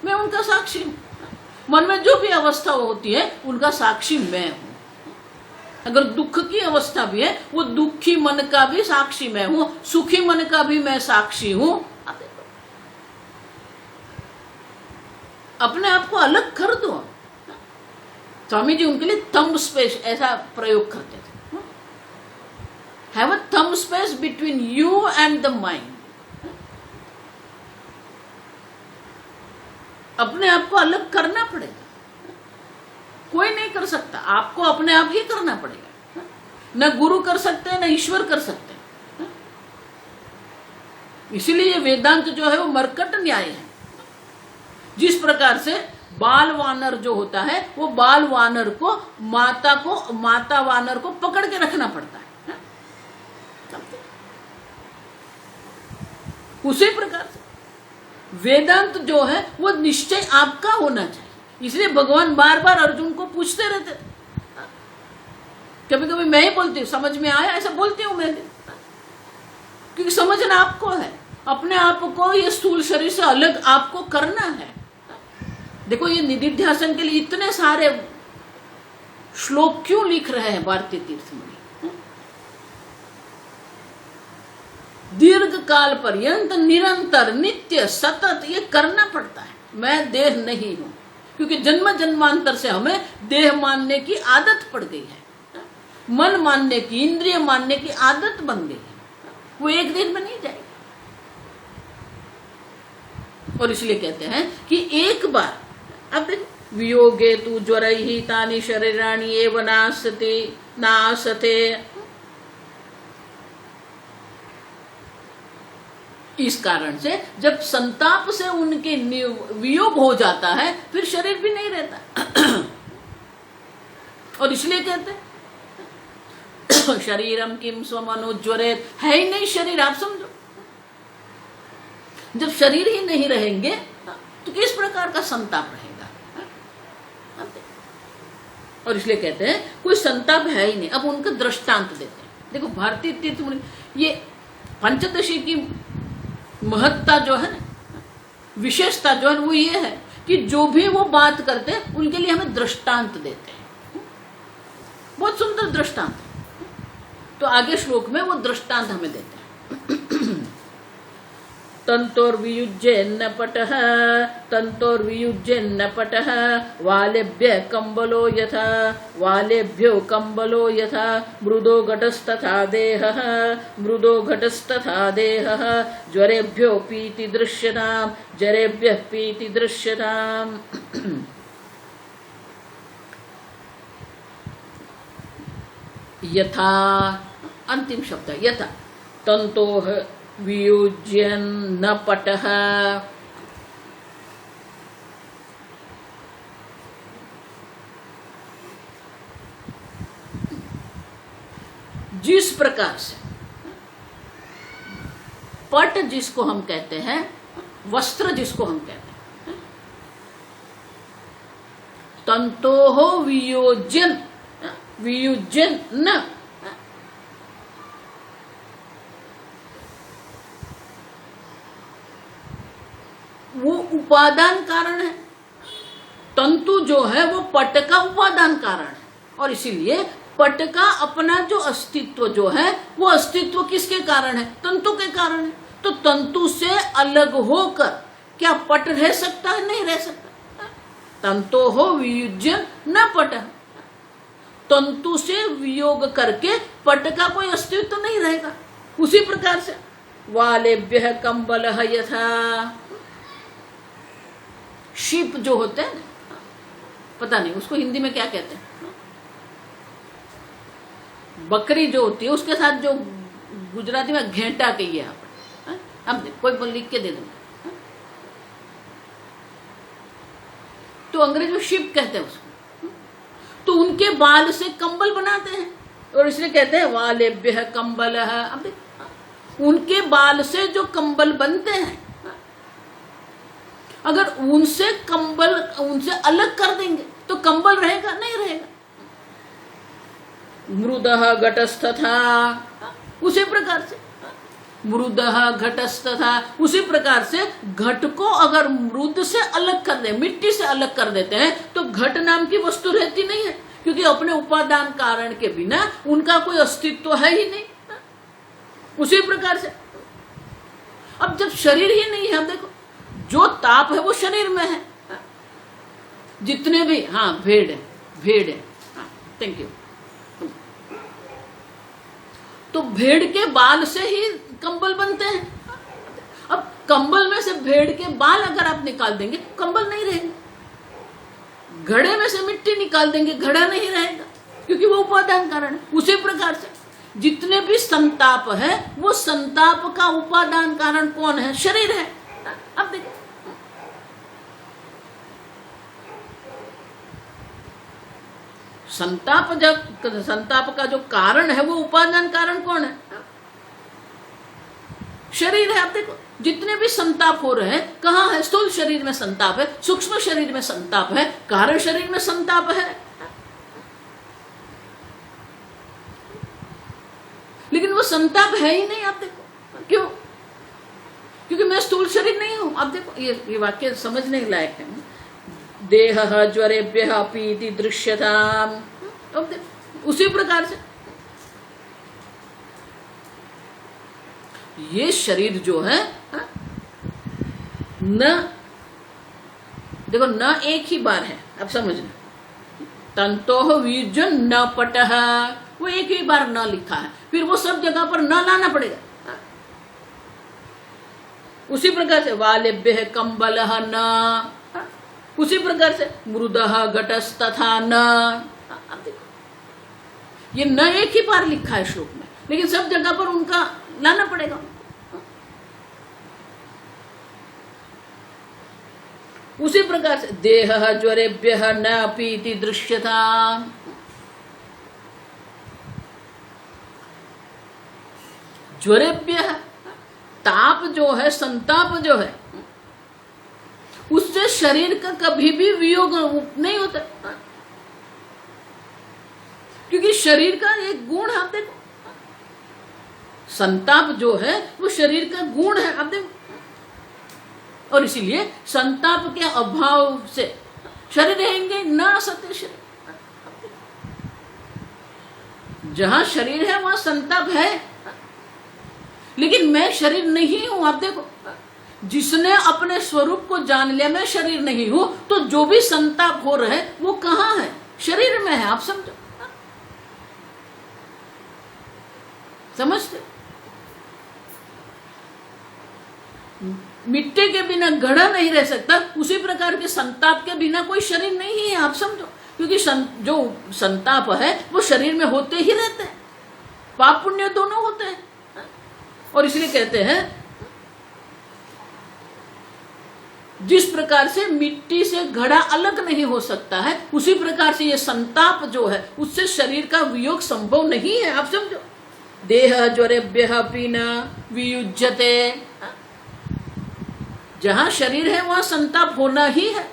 मैं उनका साक्षी हूं। मन में जो भी अवस्था होती है उनका साक्षी मैं हूं। अगर दुख की अवस्था भी है, वो दुखी मन का भी साक्षी मैं हूं, सुखी मन का भी मैं साक्षी हूं। अपने आप को अलग कर दो। स्वामी जी उनके लिए थंब स्पेस ऐसा प्रयोग करते थे। Have a thumb space between you and the mind. अपने आप को अलग करना पड़ेगा, कोई नहीं कर सकता, आपको अपने आप ही करना पड़ेगा। न गुरु कर सकते न ईश्वर कर सकते। इसीलिए वेदांत जो है वो मरकट न्याय है। जिस प्रकार से बाल वानर जो होता है, वो बाल वानर को माता वानर को पकड़ के रखना पड़ता है। उसी प्रकार से वेदांत जो है वो निश्चय आपका होना चाहिए। इसलिए भगवान बार बार अर्जुन को पूछते रहते थे। कभी कभी मैं ही बोलती हूँ, समझ में आया, ऐसा बोलती हूँ मैं, क्योंकि समझना आपको है। अपने आप को ये स्थूल शरीर से अलग आपको करना है। देखो ये निधिध्यासन के लिए इतने सारे श्लोक क्यों लिख रहे हैं भारतीय तीर्थ मुनि। दीर्घ काल पर्यंत निरंतर नित्य सतत ये करना पड़ता है। मैं देह नहीं हूं, क्योंकि जन्म जन्मांतर से हमें देह मानने की आदत पड़ गई है, मन मानने की, इंद्रिय मानने की आदत बन गई है। वो एक दिन में नहीं जाएगी। और इसलिए कहते हैं कि एक बार अब वियोगे तु ज्वरैहि तानि शरीराणि एव नासते। इस कारण से जब संताप से उनके वियोग हो जाता है, फिर शरीर भी नहीं रहता। और इसलिए कहते हैं शरीरम किम स्वमनुज्वरेत, है ही नहीं शरीर। आप समझो, जब शरीर ही नहीं रहेंगे तो किस प्रकार का संताप रहेगा। और इसलिए कहते हैं कोई संताप है ही नहीं। अब उनका दृष्टांत देते हैं। देखो भारतीय तीर्थ मुनि, ये पंचदशी की महत्ता जो है ना, विशेषता जो है वो ये है कि जो भी वो बात करते हैं उनके लिए हमें दृष्टांत देते हैं। बहुत सुंदर दृष्टांत। तो आगे श्लोक में वो दृष्टांत हमें देते हैं। तंतोर्वियुज्येन्न पटः तंतोर्वियुज्येन्न पटः वालेभ्यः कंबलो यथा वालेभ्यो कंबलो यथा मृदो घटस्तथा देहः मृदो घटस्तथा देहः ज्वरेभ्यो पीति दृश्यताम् जरेभ्यः पीति दृश्यताम्। यथा अंतिम शब्द यथा तंतोः वियुज्यन्न पटः। जिस प्रकार से पट जिसको हम कहते हैं, वस्त्र जिसको हम कहते हैं, तंतोः वियोजन वियुज्यन न, वो उपादान कारण है। तंतु जो है वो पट का उपादान कारण है। और इसीलिए पट का अपना जो अस्तित्व जो है, वो अस्तित्व किसके कारण है? तंतु के कारण है। तो तंतु से अलग होकर क्या पट रह सकता है? नहीं रह सकता। तंतोः वियुज्यन न पटः, तंतु से वियोग करके पट का कोई अस्तित्व नहीं रहेगा। उसी प्रकार से वालेभ्यः कंबलः यथा, शीप जो होते हैं, पता नहीं उसको हिंदी में क्या कहते हैं, बकरी जो होती है उसके साथ जो गुजराती में घेंटा कहिए आप, अब कोई लिख के दे दो, तो अंग्रेजी में शीप कहते हैं उसको। तो उनके बाल से कंबल बनाते हैं और इसलिए कहते हैं वालेभ्यः कंबलः। अब उनके बाल से जो कंबल बनते हैं अगर उनसे कंबल उनसे अलग कर देंगे तो कंबल रहेगा नहीं रहेगा। मृदः घटस्तथा, उसी प्रकार से मृदः घटस्तथा, उसी प्रकार से घट को अगर मृद से अलग कर दे, मिट्टी से अलग कर देते हैं तो घट नाम की वस्तु रहती नहीं है, क्योंकि अपने उपादान कारण के बिना उनका कोई अस्तित्व है ही नहीं। उसी प्रकार से अब जब शरीर ही नहीं है, अब देखो जो ताप है वो शरीर में है, जितने भी, हाँ भेड़ है, थैंक यू। तो भेड़ के बाल से ही कंबल बनते हैं। अब कंबल में से भेड़ के बाल अगर आप निकाल देंगे तो कंबल नहीं रहेगा। घड़े में से मिट्टी निकाल देंगे, घड़ा नहीं रहेगा, क्योंकि वो उपादान कारण है। उसी प्रकार से जितने भी संताप है वो संताप का उपादान कारण कौन है? शरीर है। अब देखिए संताप का जो कारण है वो उपादान कारण कौन है? शरीर है। आप देखो जितने भी संताप हो रहे हैं कहाँ है? स्थूल शरीर में संताप है, सूक्ष्म शरीर में संताप है, कारण शरीर में संताप है। लेकिन वो संताप है ही नहीं। आप देखो क्यों? क्योंकि मैं स्थूल शरीर नहीं हूं। आप देखो ये वाक्य समझने लायक है। देह ज्वरेभ्यः पीति दृश्यताम्। उसी प्रकार से ये शरीर जो है न, देखो न एक ही बार है, अब समझना। तंतोः वीर्य न पटः, वो एक ही बार न लिखा है, फिर वो सब जगह पर न लाना पड़ेगा। उसी प्रकार से वालेभ्यः कंबलः न, उसी प्रकार से मृदः घटस्तथा न। ये न एक ही बार लिखा है श्लोक में, लेकिन सब जगह पर उनका लाना पड़ेगा। उसी प्रकार से देह ज्वरेभ्यः न पीति दृश्यता। ज्वरेभ्यः, ताप जो है, संताप जो है, उससे शरीर का कभी भी वियोग नहीं होता, क्योंकि शरीर का एक गुण है। आप देखो संताप जो है वो शरीर का गुण है। आप देखो, और इसीलिए संताप के अभाव से शरीर रहेंगे ना सत्य शरीर। जहां शरीर है वहां संताप है, लेकिन मैं शरीर नहीं हूं। आप देखो जिसने अपने स्वरूप को जान लिया मैं शरीर नहीं हूं, तो जो भी संताप हो रहे वो कहां है? शरीर में है। आप समझो, समझते? मिट्टी के बिना घड़ा नहीं रह सकता, उसी प्रकार के संताप के बिना कोई शरीर नहीं है। आप समझो, क्योंकि जो संताप है वो शरीर में होते ही रहते हैं, पाप पुण्य दोनों होते हैं। और इसलिए कहते हैं जिस प्रकार से मिट्टी से घड़ा अलग नहीं हो सकता है, उसी प्रकार से ये संताप जो है उससे शरीर का वियोग संभव नहीं है। आप समझो, देह ज्वरेभ्यः अपि न वियुज्यते। जहां शरीर है वहां संताप होना ही है।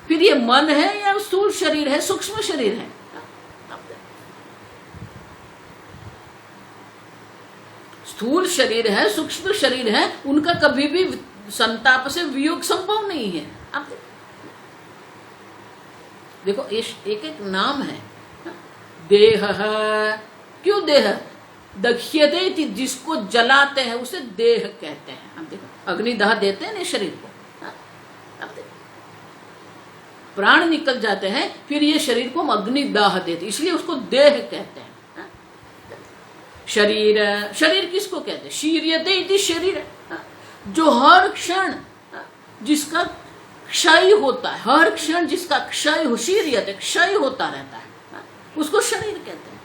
फिर ये मन है या स्थूल शरीर है, सूक्ष्म शरीर है, स्थूल शरीर है, सूक्ष्म शरीर है, उनका कभी भी संताप से वियोग संभव नहीं है। आप देखो एक एक नाम है। देह, क्यों देह? दह्यते, जिसको जलाते हैं उसे देह कहते हैं। अब देखो अग्निदाह देते हैं ना शरीर को, अब देखो प्राण निकल जाते हैं, फिर ये शरीर को हम अग्निदाह देते, इसलिए उसको देह कहते हैं। शरीर, शरीर किसको कहते हैं? शीर्यते इति शरीर, जो हर क्षण जिसका क्षय होता है, हर क्षण जिसका क्षय हो, शीर्यते क्षय होता रहता है, उसको शरीर कहते हैं।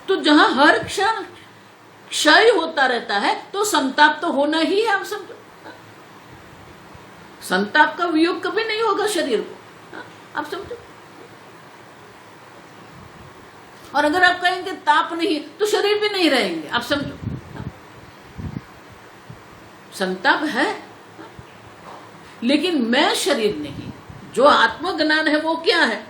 तो जहां हर क्षण क्षय होता रहता है तो संताप तो होना ही है। आप समझो, संताप का वियोग कभी नहीं होगा शरीर को। आप समझो, और अगर आप कहेंगे ताप नहीं तो शरीर भी नहीं रहेंगे। आप समझो, संताप है, लेकिन मैं शरीर नहीं। जो आत्मज्ञान है वो क्या है?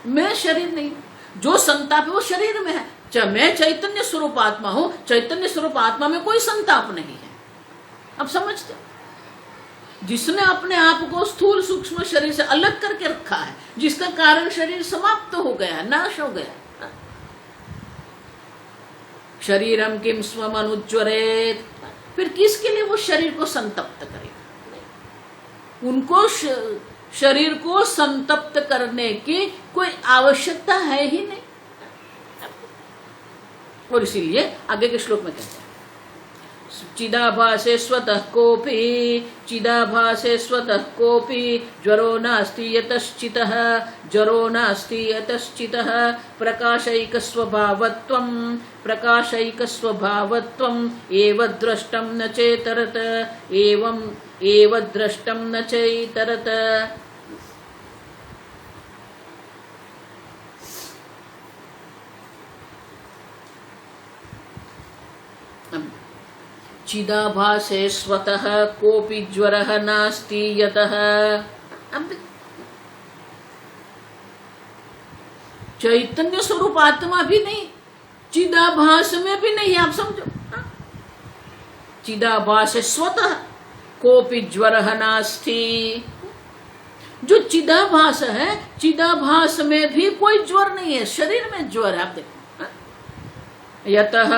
मैं शरीर नहीं। जो संताप है वो शरीर में है। मैं चैतन्य स्वरूप आत्मा हूं, चैतन्य स्वरूप आत्मा में कोई संताप नहीं है। अब समझते? जिसने अपने आप को स्थूल सूक्ष्म शरीर से अलग करके रखा है, जिसका कारण शरीर समाप्त हो गया है, नाश हो गया है। शरीरम किम स्वम अनुज्वरेत, फिर किसके लिए वो शरीर को संतप्त करेगा? उनको शरीर को संतप्त करने की कोई आवश्यकता है ही नहीं। और इसीलिए आगे के श्लोक में कहते हैं, चिदाभासे स्वतः कोपि, चिदाभासे स्वतः कोपि, ज्वरो नास्ति यतश्चितः, ज्वरो नास्ति यतश्चितः, प्रकाशैक स्वभावत्वं, प्रकाशैक स्वभावत्वं, एव द्रष्टं न चेतरत, एवं एव द्रष्टं न चेतरत। चिदाभासे स्वतः कोपि ज्वरः नास्ति यतः। चैतन्य स्वरूप आत्मा भी नहीं, चिदाभास में भी नहीं। आप समझो, चिदाभासे स्वतः कोपि ज्वरः नास्ति। जो चिदाभास है, चिदाभास में भी कोई ज्वर नहीं है। शरीर में ज्वर है। आप देखो, यतः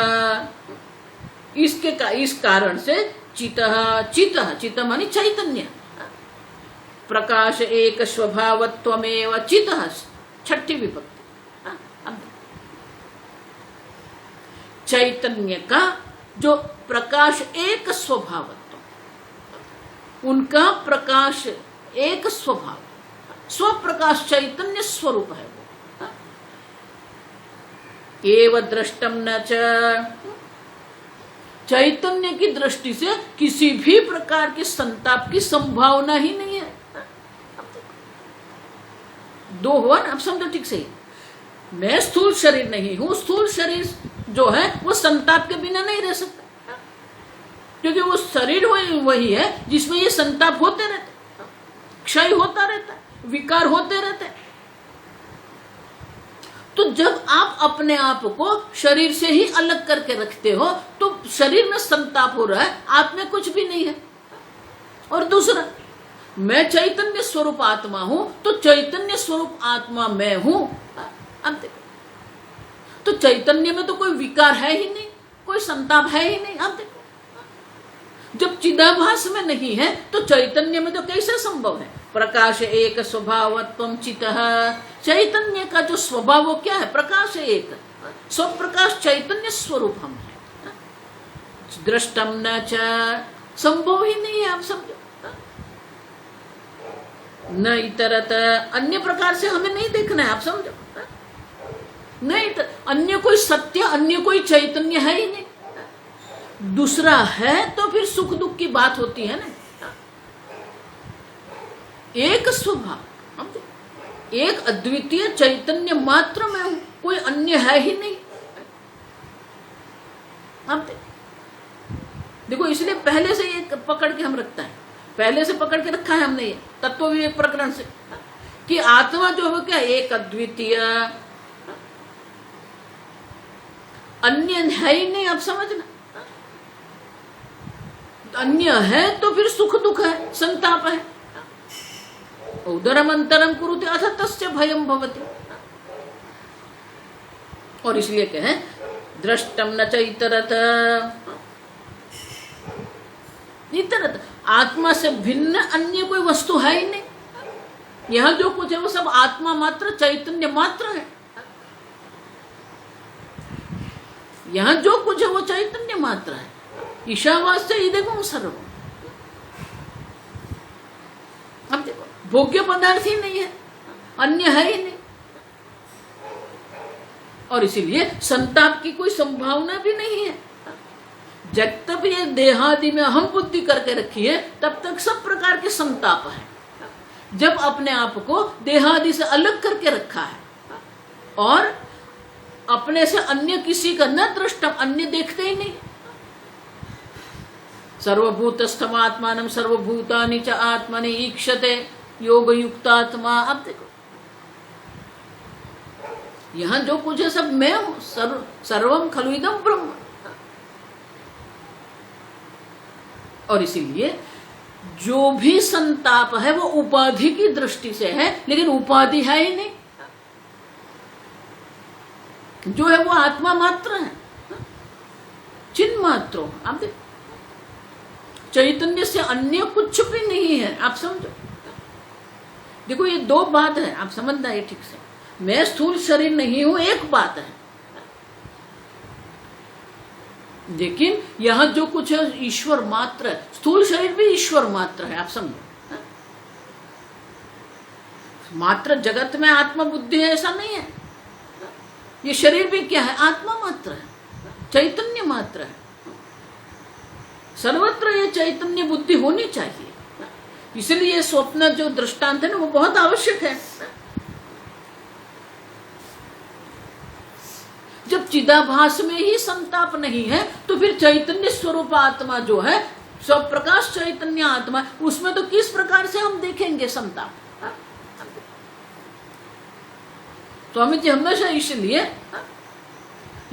इस कारण से चित मानी चैतन्य, प्रकाश एक स्वभावत्वमेव चितः, छठी विभक्ति। चैतन्य का जो प्रकाश एक स्वभावत्व, उनका प्रकाश एक स्वभाव, स्वप्रकाश चैतन्य स्वरूप है वो। एव द्रष्टम न च, चैतन्य की दृष्टि से किसी भी प्रकार के संताप की संभावना ही नहीं है। दो हुआ ना, अब समझो ठीक से। मैं स्थूल शरीर नहीं हूं। स्थूल शरीर जो है वो संताप के बिना नहीं रह सकता, क्योंकि वो शरीर वही है जिसमें ये संताप होते रहते, क्षय होता रहता है, विकार होते रहते हैं। तो जब आप अपने आप को शरीर से ही अलग करके रखते हो तो शरीर में संताप हो रहा है, आप में कुछ भी नहीं है। और दूसरा, मैं चैतन्य स्वरूप आत्मा हूं, तो चैतन्य स्वरूप आत्मा मैं हूं। अब देखो, तो चैतन्य में तो कोई विकार है ही नहीं, कोई संताप है ही नहीं। अब देखो, जब चिदाभास में नहीं है तो चैतन्य में तो कैसे संभव है? प्रकाश एक स्वभावत्वं चितः, चैतन्य का जो स्वभाव वो क्या है? प्रकाश एक, स्वप्रकाश चैतन्य स्वरूप हम है। दृष्टम न च, संभव ही नहीं है। आप समझो, न इतरत, अन्य प्रकार से हमें नहीं देखना है। आप समझो, नहीं अन्य कोई सत्य, अन्य कोई चैतन्य है ही नहीं। दूसरा है तो फिर सुख दुख की बात होती है ना। एक स्वभाव, एक अद्वितीय चैतन्य मात्र में हूं, कोई अन्य है ही नहीं। अब देखो, इसलिए पहले से ये पकड़ के हम रखता है, पहले से पकड़ के रखा है हमने ये तत्व विवेक प्रकरण से, कि आत्मा जो हो क्या, एक अद्वितीय, अन्य है ही नहीं। आप समझना, अन्य है तो फिर सुख दुख है, संताप है। उदरम अंतरम कुरुते अथ तस्य भयम भवति। और इसलिए कहे दृष्टम न च इतरत, इतरत आत्मा से भिन्न अन्य कोई वस्तु है ही नहीं। यह जो कुछ है वो सब आत्मा मात्र, चैतन्य मात्र है। यहां जो कुछ है वो चैतन्य मात्र है। ईशावास्य इदगुम सर्वम। अब देखो, भोग्य पदार्थ ही नहीं है, अन्य है ही नहीं। और इसीलिए संताप की कोई संभावना भी नहीं है। जब तक ये देहादि में हम बुद्धि करके रखी है तब तक सब प्रकार के संताप है। जब अपने आप को देहादि से अलग करके रखा है और अपने से अन्य किसी का न दृष्टम, अन्य देखते ही नहीं, सर्वभूतस्थमात्मानं सर्वभूतानि च आत्मनि ईक्षते योग युक्तात्मा। अब देखो यहां जो कुछ है सब मैं हूं, सर्वम खलु इदं ब्रह्म। और इसीलिए जो भी संताप है वो उपाधि की दृष्टि से है, लेकिन उपाधि है ही नहीं। जो है वो आत्मा मात्र है, चिन्ह मात्र। आप देखो चैतन्य से अन्य कुछ भी नहीं है। आप समझो, देखो ये दो बात है, आप समझना ये ठीक से। मैं स्थूल शरीर नहीं हूं एक बात है, लेकिन यहां जो कुछ है ईश्वर मात्र है। स्थूल शरीर भी ईश्वर मात्र है, आप समझो। मात्र जगत में आत्मा बुद्धि है ऐसा नहीं है। ये शरीर भी क्या है? आत्मा मात्र है, चैतन्य मात्र है। सर्वत्र ये चैतन्य बुद्धि होनी चाहिए। इसलिए स्वप्न जो दृष्टांत है ना वो बहुत आवश्यक है। जब चिदाभास में ही संताप नहीं है तो फिर चैतन्य स्वरूप आत्मा जो है, सब प्रकाश चैतन्य आत्मा, उसमें तो किस प्रकार से हम देखेंगे संताप? स्वामी जी हमेशा इसलिए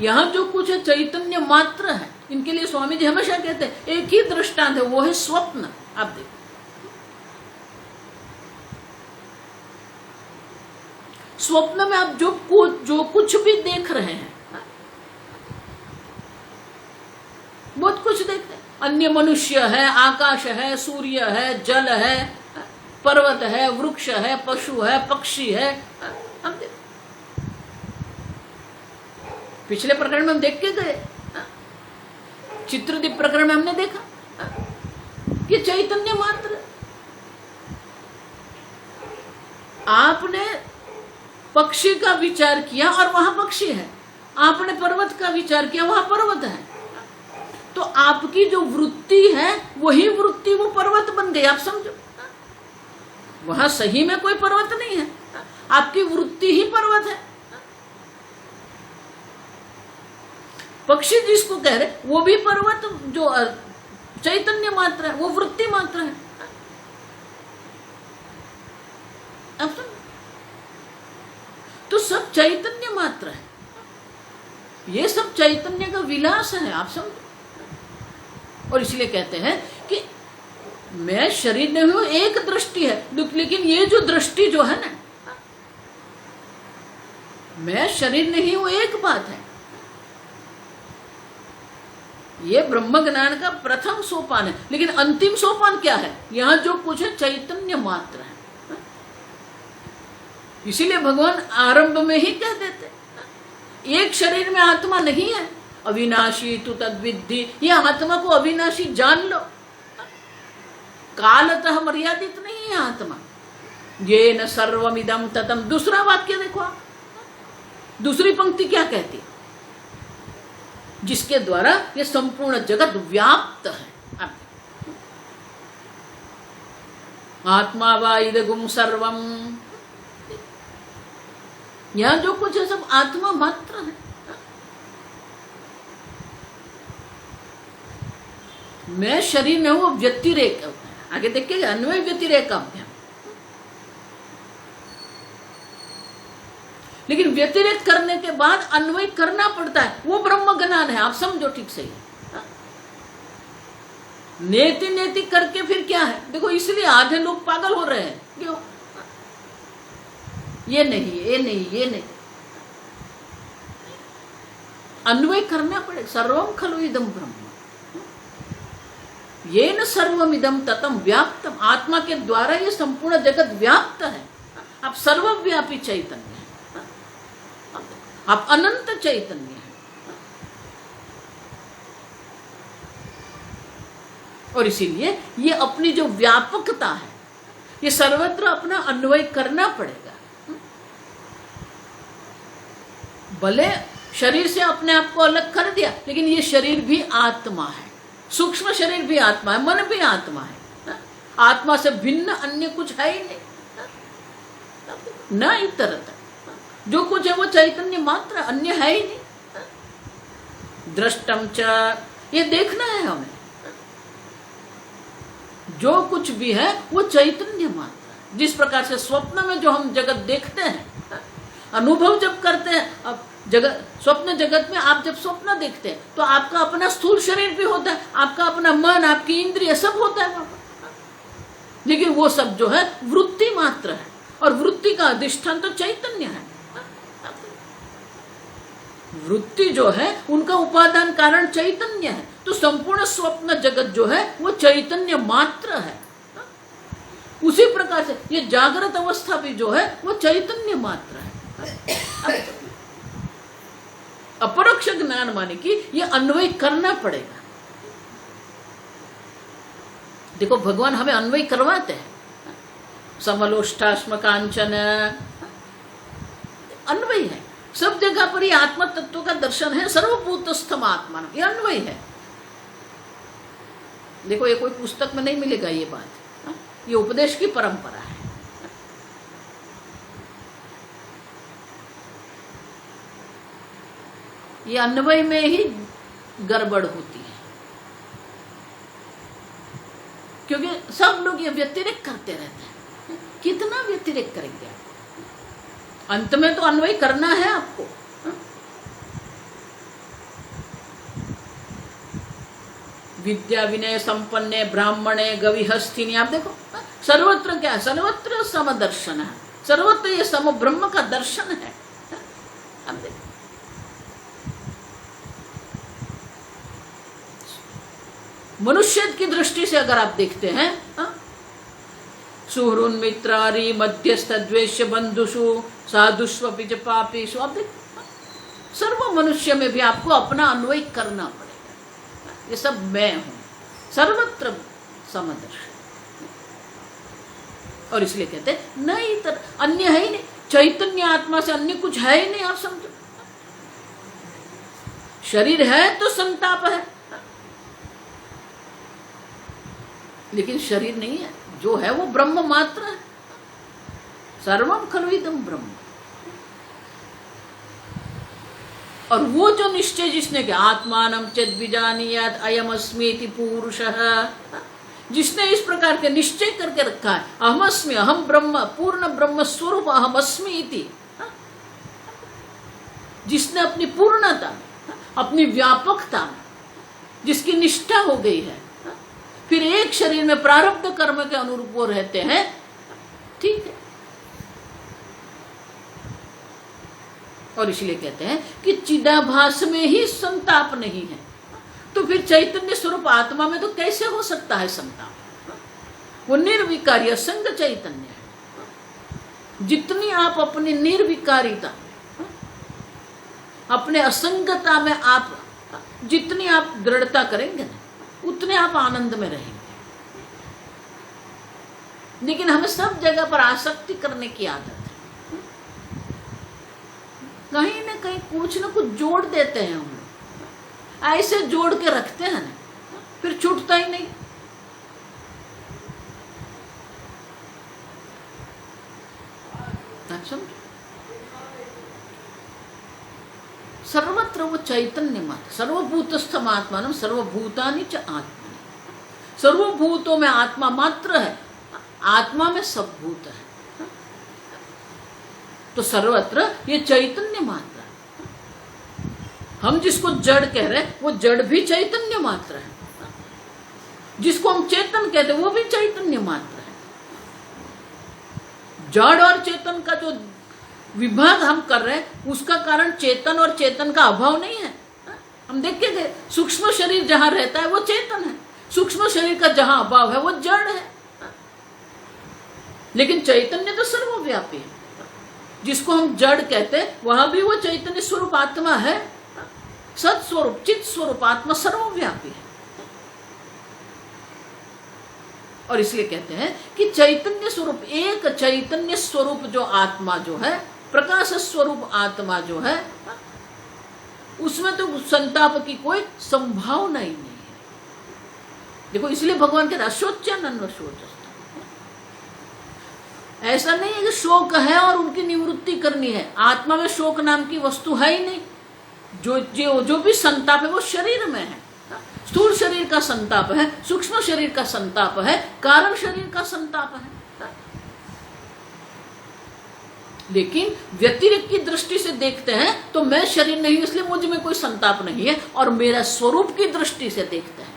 यहां जो कुछ है चैतन्य मात्र है, इनके लिए स्वामी जी हमेशा कहते हैं एक ही दृष्टांत है, वो है स्वप्न। आप देखो स्वप्न में आप जो कुछ भी देख रहे हैं, बहुत कुछ देखते हैं। अन्य मनुष्य है, आकाश है, सूर्य है, जल है, पर्वत है, वृक्ष है, पशु है, पक्षी है। हम पिछले प्रकरण में हम देख के गए, चित्रदीप प्रकरण में हमने देखा कि चैतन्य मात्र। आपने पक्षी का विचार किया और वहां पक्षी है, आपने पर्वत का विचार किया वहां पर्वत है, तो आपकी जो वृत्ति है वही वृत्ति वो पर्वत बन गई। आप समझो, वहां सही में कोई पर्वत नहीं है, आपकी वृत्ति ही पर्वत है। पक्षी जिसको कह रहे वो भी पर्वत, जो चैतन्य मात्र है, वो वृत्ति मात्र है। अब तो सब चैतन्य मात्र है, ये सब चैतन्य का विलास है। आप समझो, और इसलिए कहते हैं कि मैं शरीर नहीं हूं एक दृष्टि है, लेकिन ये जो दृष्टि जो है ना, मैं शरीर नहीं हूं एक बात है। ये ब्रह्म ज्ञान का प्रथम सोपान है, लेकिन अंतिम सोपान क्या है? यहां जो कुछ है चैतन्य मात्र है। इसीलिए भगवान आरंभ में ही कह देते एक शरीर में आत्मा नहीं है, अविनाशी तु तद्विद्धि। ये आत्मा को अविनाशी जान लो, कालतः मर्यादित नहीं है आत्मा। ये न सर्वमिदं ततम। दूसरा वाक्य देखो आप, दूसरी पंक्ति क्या कहती है? जिसके द्वारा ये संपूर्ण जगत व्याप्त है। आत्मा वा इदगुम सर्वम। यहां जो कुछ है सब आत्मा मात्र है। मैं शरीर में हूं, वो व्यतिरेक है। आगे देखिएगा, अन्वय व्यतिरेक अभ्याम। लेकिन व्यतिरेक करने के बाद अन्वय करना पड़ता है, वो ब्रह्म ज्ञान है। आप समझो ठीक से। नेति नेति करके फिर क्या है? देखो, इसलिए आधे लोग पागल हो रहे हैं। क्यों? ये नहीं, ये नहीं, ये नहीं। अन्वय करना पड़ेगा। सर्वम खलु इदं ब्रह्म, येन सर्वमिदं ततम व्याप्तम। आत्मा के द्वारा ये संपूर्ण जगत व्याप्त है। आप सर्वव्यापी चैतन्य है, आप अनंत चैतन्य है। और इसीलिए ये अपनी जो व्यापकता है, ये सर्वत्र अपना अन्वय करना पड़ेगा। भले शरीर से अपने आप को अलग कर दिया, लेकिन ये शरीर भी आत्मा है, सूक्ष्म शरीर भी आत्मा है, मन भी आत्मा है। आत्मा से भिन्न अन्य कुछ है ही नहीं, न इतरता। जो कुछ है वो चैतन्य मात्र, अन्य है ही नहीं। दृष्टम च, ये देखना है हमें। जो कुछ भी है वो चैतन्य मात्र है। जिस प्रकार से स्वप्न में जो हम जगत देखते हैं, अनुभव जब करते हैं, अब जगत, स्वप्न जगत में आप जब स्वप्न देखते हैं तो आपका अपना स्थूल शरीर भी होता है, आपका अपना मन, आपकी इंद्रिय सब होता है वहां पर। लेकिन वो सब जो है वृत्ति मात्र है, और वृत्ति का अधिष्ठान तो चैतन्य है। वृत्ति जो है उनका उपादान कारण चैतन्य है, तो संपूर्ण स्वप्न जगत जो है वो चैतन्य मात्र है। उसी प्रकार से ये जागृत अवस्था भी जो है वो चैतन्य मात्र है। अपरोक्ष ज्ञान माने कि ये अन्वय करना पड़ेगा। देखो भगवान हमें अन्वय करवाते हैं, समलोष्टाश्म कांचन अन्वय है, सब जगह पर ये आत्म तत्व का दर्शन है। सर्वभूतस्थम आत्मा, ये अन्वय है। देखो ये कोई पुस्तक में नहीं मिलेगा ये बात, ये उपदेश की परंपरा है। ये अन्वय में ही गड़बड़ होती है, क्योंकि सब लोग ये व्यतिरेक करते रहते हैं। कितना व्यतिरेक करेंगे आप? अंत में तो अन्वय करना है आपको। विद्या विनय संपन्ने ब्राह्मणे गविहस्तिनी, आप देखो सर्वत्र क्या है? सर्वत्र समदर्शन है, सर्वत्र ये सम ब्रह्म का दर्शन है। आप देखो मनुष्य की दृष्टि से अगर आप देखते हैं, सुहृन् मित्रारि मध्यस्थ द्वेष्य बंधुषु साधुष्वपि च पापेषु, आप देखो सर्व मनुष्य में भी आपको अपना अन्वय करना पड़ेगा। ये सब मैं हूं, सर्वत्र समदर्शन। और इसलिए कहते हैं नहीं तर अन्य है ही नहीं, चैतन्य आत्मा से अन्य कुछ है ही नहीं। आप समझो, शरीर है तो संताप है, लेकिन शरीर नहीं है, जो है वो ब्रह्म मात्र है। सर्वम खलु इदं ब्रह्म। और वो जो निश्चय जिसने किया, आत्मानं चेद्विजानीयात् अयम् अस्मि इति पुरुषः, जिसने इस प्रकार के निश्चय करके रखा है, अहमस्मि, अहम ब्रह्म, पूर्ण ब्रह्म स्वरूप अहम अस्मि इति, जिसने अपनी पूर्णता, अपनी व्यापकता, जिसकी निष्ठा हो गई है, फिर एक शरीर में प्रारब्ध कर्म के अनुरूप वो रहते हैं, ठीक है। और इसलिए कहते हैं कि चिदाभास में ही संताप नहीं है, तो फिर चैतन्य स्वरूप आत्मा में तो कैसे हो सकता है संताप? वो निर्विकारी असंग चैतन्य है। जितनी आप अपनी निर्विकारिता, अपने असंगता में आप जितनी आप दृढ़ता करेंगे ना, उतने आप आनंद में रहेंगे। लेकिन हमें सब जगह पर आसक्ति करने की आदत है, कहीं ना कहीं कुछ ना कुछ जोड़ देते हैं हम लोग, ऐसे जोड़ के रखते हैं ना, फिर छूटता ही नहीं। सर्वत्र वो चैतन्य मात्र, सर्वभूतस्थम आत्मानं सर्वभूतानि च आत्मनि, सर्वभूतों में आत्मा मात्र है, आत्मा में सब भूत है। तो सर्वत्र ये चैतन्य मात्र है। हम जिसको जड़ कह रहे हैं वो जड़ भी चैतन्य मात्र है, जिसको हम चेतन कहते हैं वो भी चैतन्य मात्र है। जड़ और चेतन का जो विभाग हम कर रहे हैं उसका कारण चेतन और चेतन का अभाव नहीं है। हम देखेंगे सूक्ष्म शरीर जहां रहता है वो चेतन है, सूक्ष्म शरीर का जहां अभाव है वो जड़ है। लेकिन चैतन्य तो सर्वव्यापी है, जिसको हम जड़ कहते हैं वहां भी वो चैतन्य स्वरूप आत्मा है, सत स्वरूप चित स्वरूप आत्मा सर्वव्यापी है। और इसलिए कहते हैं कि चैतन्य स्वरूप, एक चैतन्य स्वरूप जो आत्मा जो है, प्रकाश स्वरूप आत्मा जो है, उसमें तो संताप की कोई संभावना ही नहीं है। देखो इसलिए भगवान के अशोच्यानन्व शोचस्ता, ऐसा नहीं है कि शोक है और उनकी निवृत्ति करनी है। आत्मा में शोक नाम की वस्तु है ही नहीं। जो भी संताप है वो शरीर में है, स्थूल शरीर का संताप है, सूक्ष्म शरीर का संताप है, कारण शरीर का संताप है। लेकिन व्यतिरिक्त की दृष्टि से देखते हैं तो मैं शरीर नहीं इसलिए मुझ में कोई संताप नहीं है, और मेरा स्वरूप की दृष्टि से देखते हैं।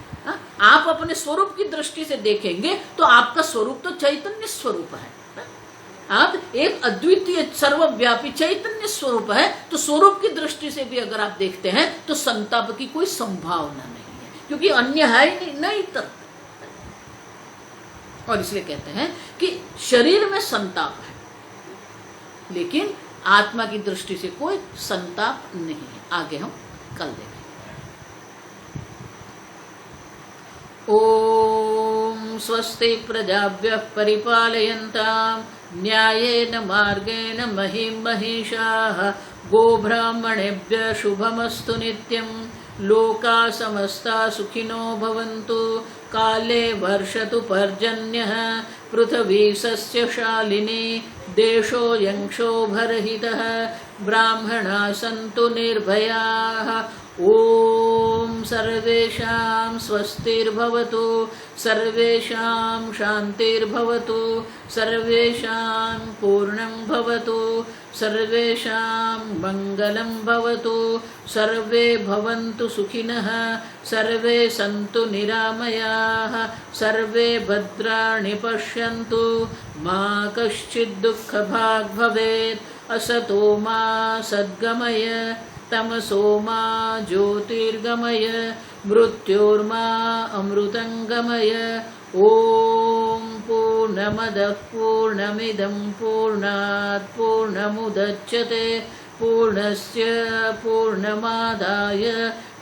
आप अपने स्वरूप की दृष्टि से देखेंगे तो आपका स्वरूप तो चैतन्य स्वरूप है। आप एक अद्वितीय सर्वव्यापी चैतन्य स्वरूप है, तो स्वरूप की दृष्टि से भी अगर आप देखते हैं तो संताप की कोई संभावना नहीं है, क्योंकि अन्य है ही नहीं तक। और इसलिए कहते हैं कि शरीर में संताप है, लेकिन आत्मा की दृष्टि से कोई संताप नहीं है। आगे हम कल देखेंगे। ओम स्वस्ति प्रजाभ्यः परिपालयन्तां न्यायेन मार्गेण महीं महिषाः गोब्राह्मणेभ्यः शुभमस्तु नित्यं लोकाः समस्ताः सुखिनो भवन्तु काले वर्षतु पर्जन्यः पृथिवी सस्यशालिनी देशोऽयं क्षोभरहितः ब्राह्मणाः सन्तु निर्भयाः। ओम सर्वेषां स्वस्तिर्भवतु सर्वेषां शान्तिर्भवतु सर्वेषां पूर्णं भवतु सर्वेषां मङ्गलं भवतु सर्वे भवन्तु सुखिनः सर्वे सन्तु निरामयाः सर्वे भद्राणि पश्यन्तु मा कश्चित् दुःखभाग् भवेत्। असतो मा सद्गमय तमसो मा ज्योतिर्गमय मृत्योर्मा अमृतंगमय। ओम पूर्णमदः पूर्णमिदं पूर्णात् पूर्णमुदच्यते पूर्णस्य पूर्णमादाय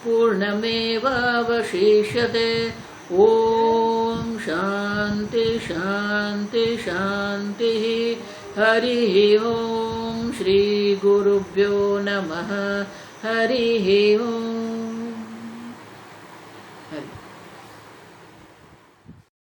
पूर्णमेवावशिष्यते। ओम शांति शांति शांति। हरिः ओम श्री गुरुभ्यो नमः। हरिः ओम।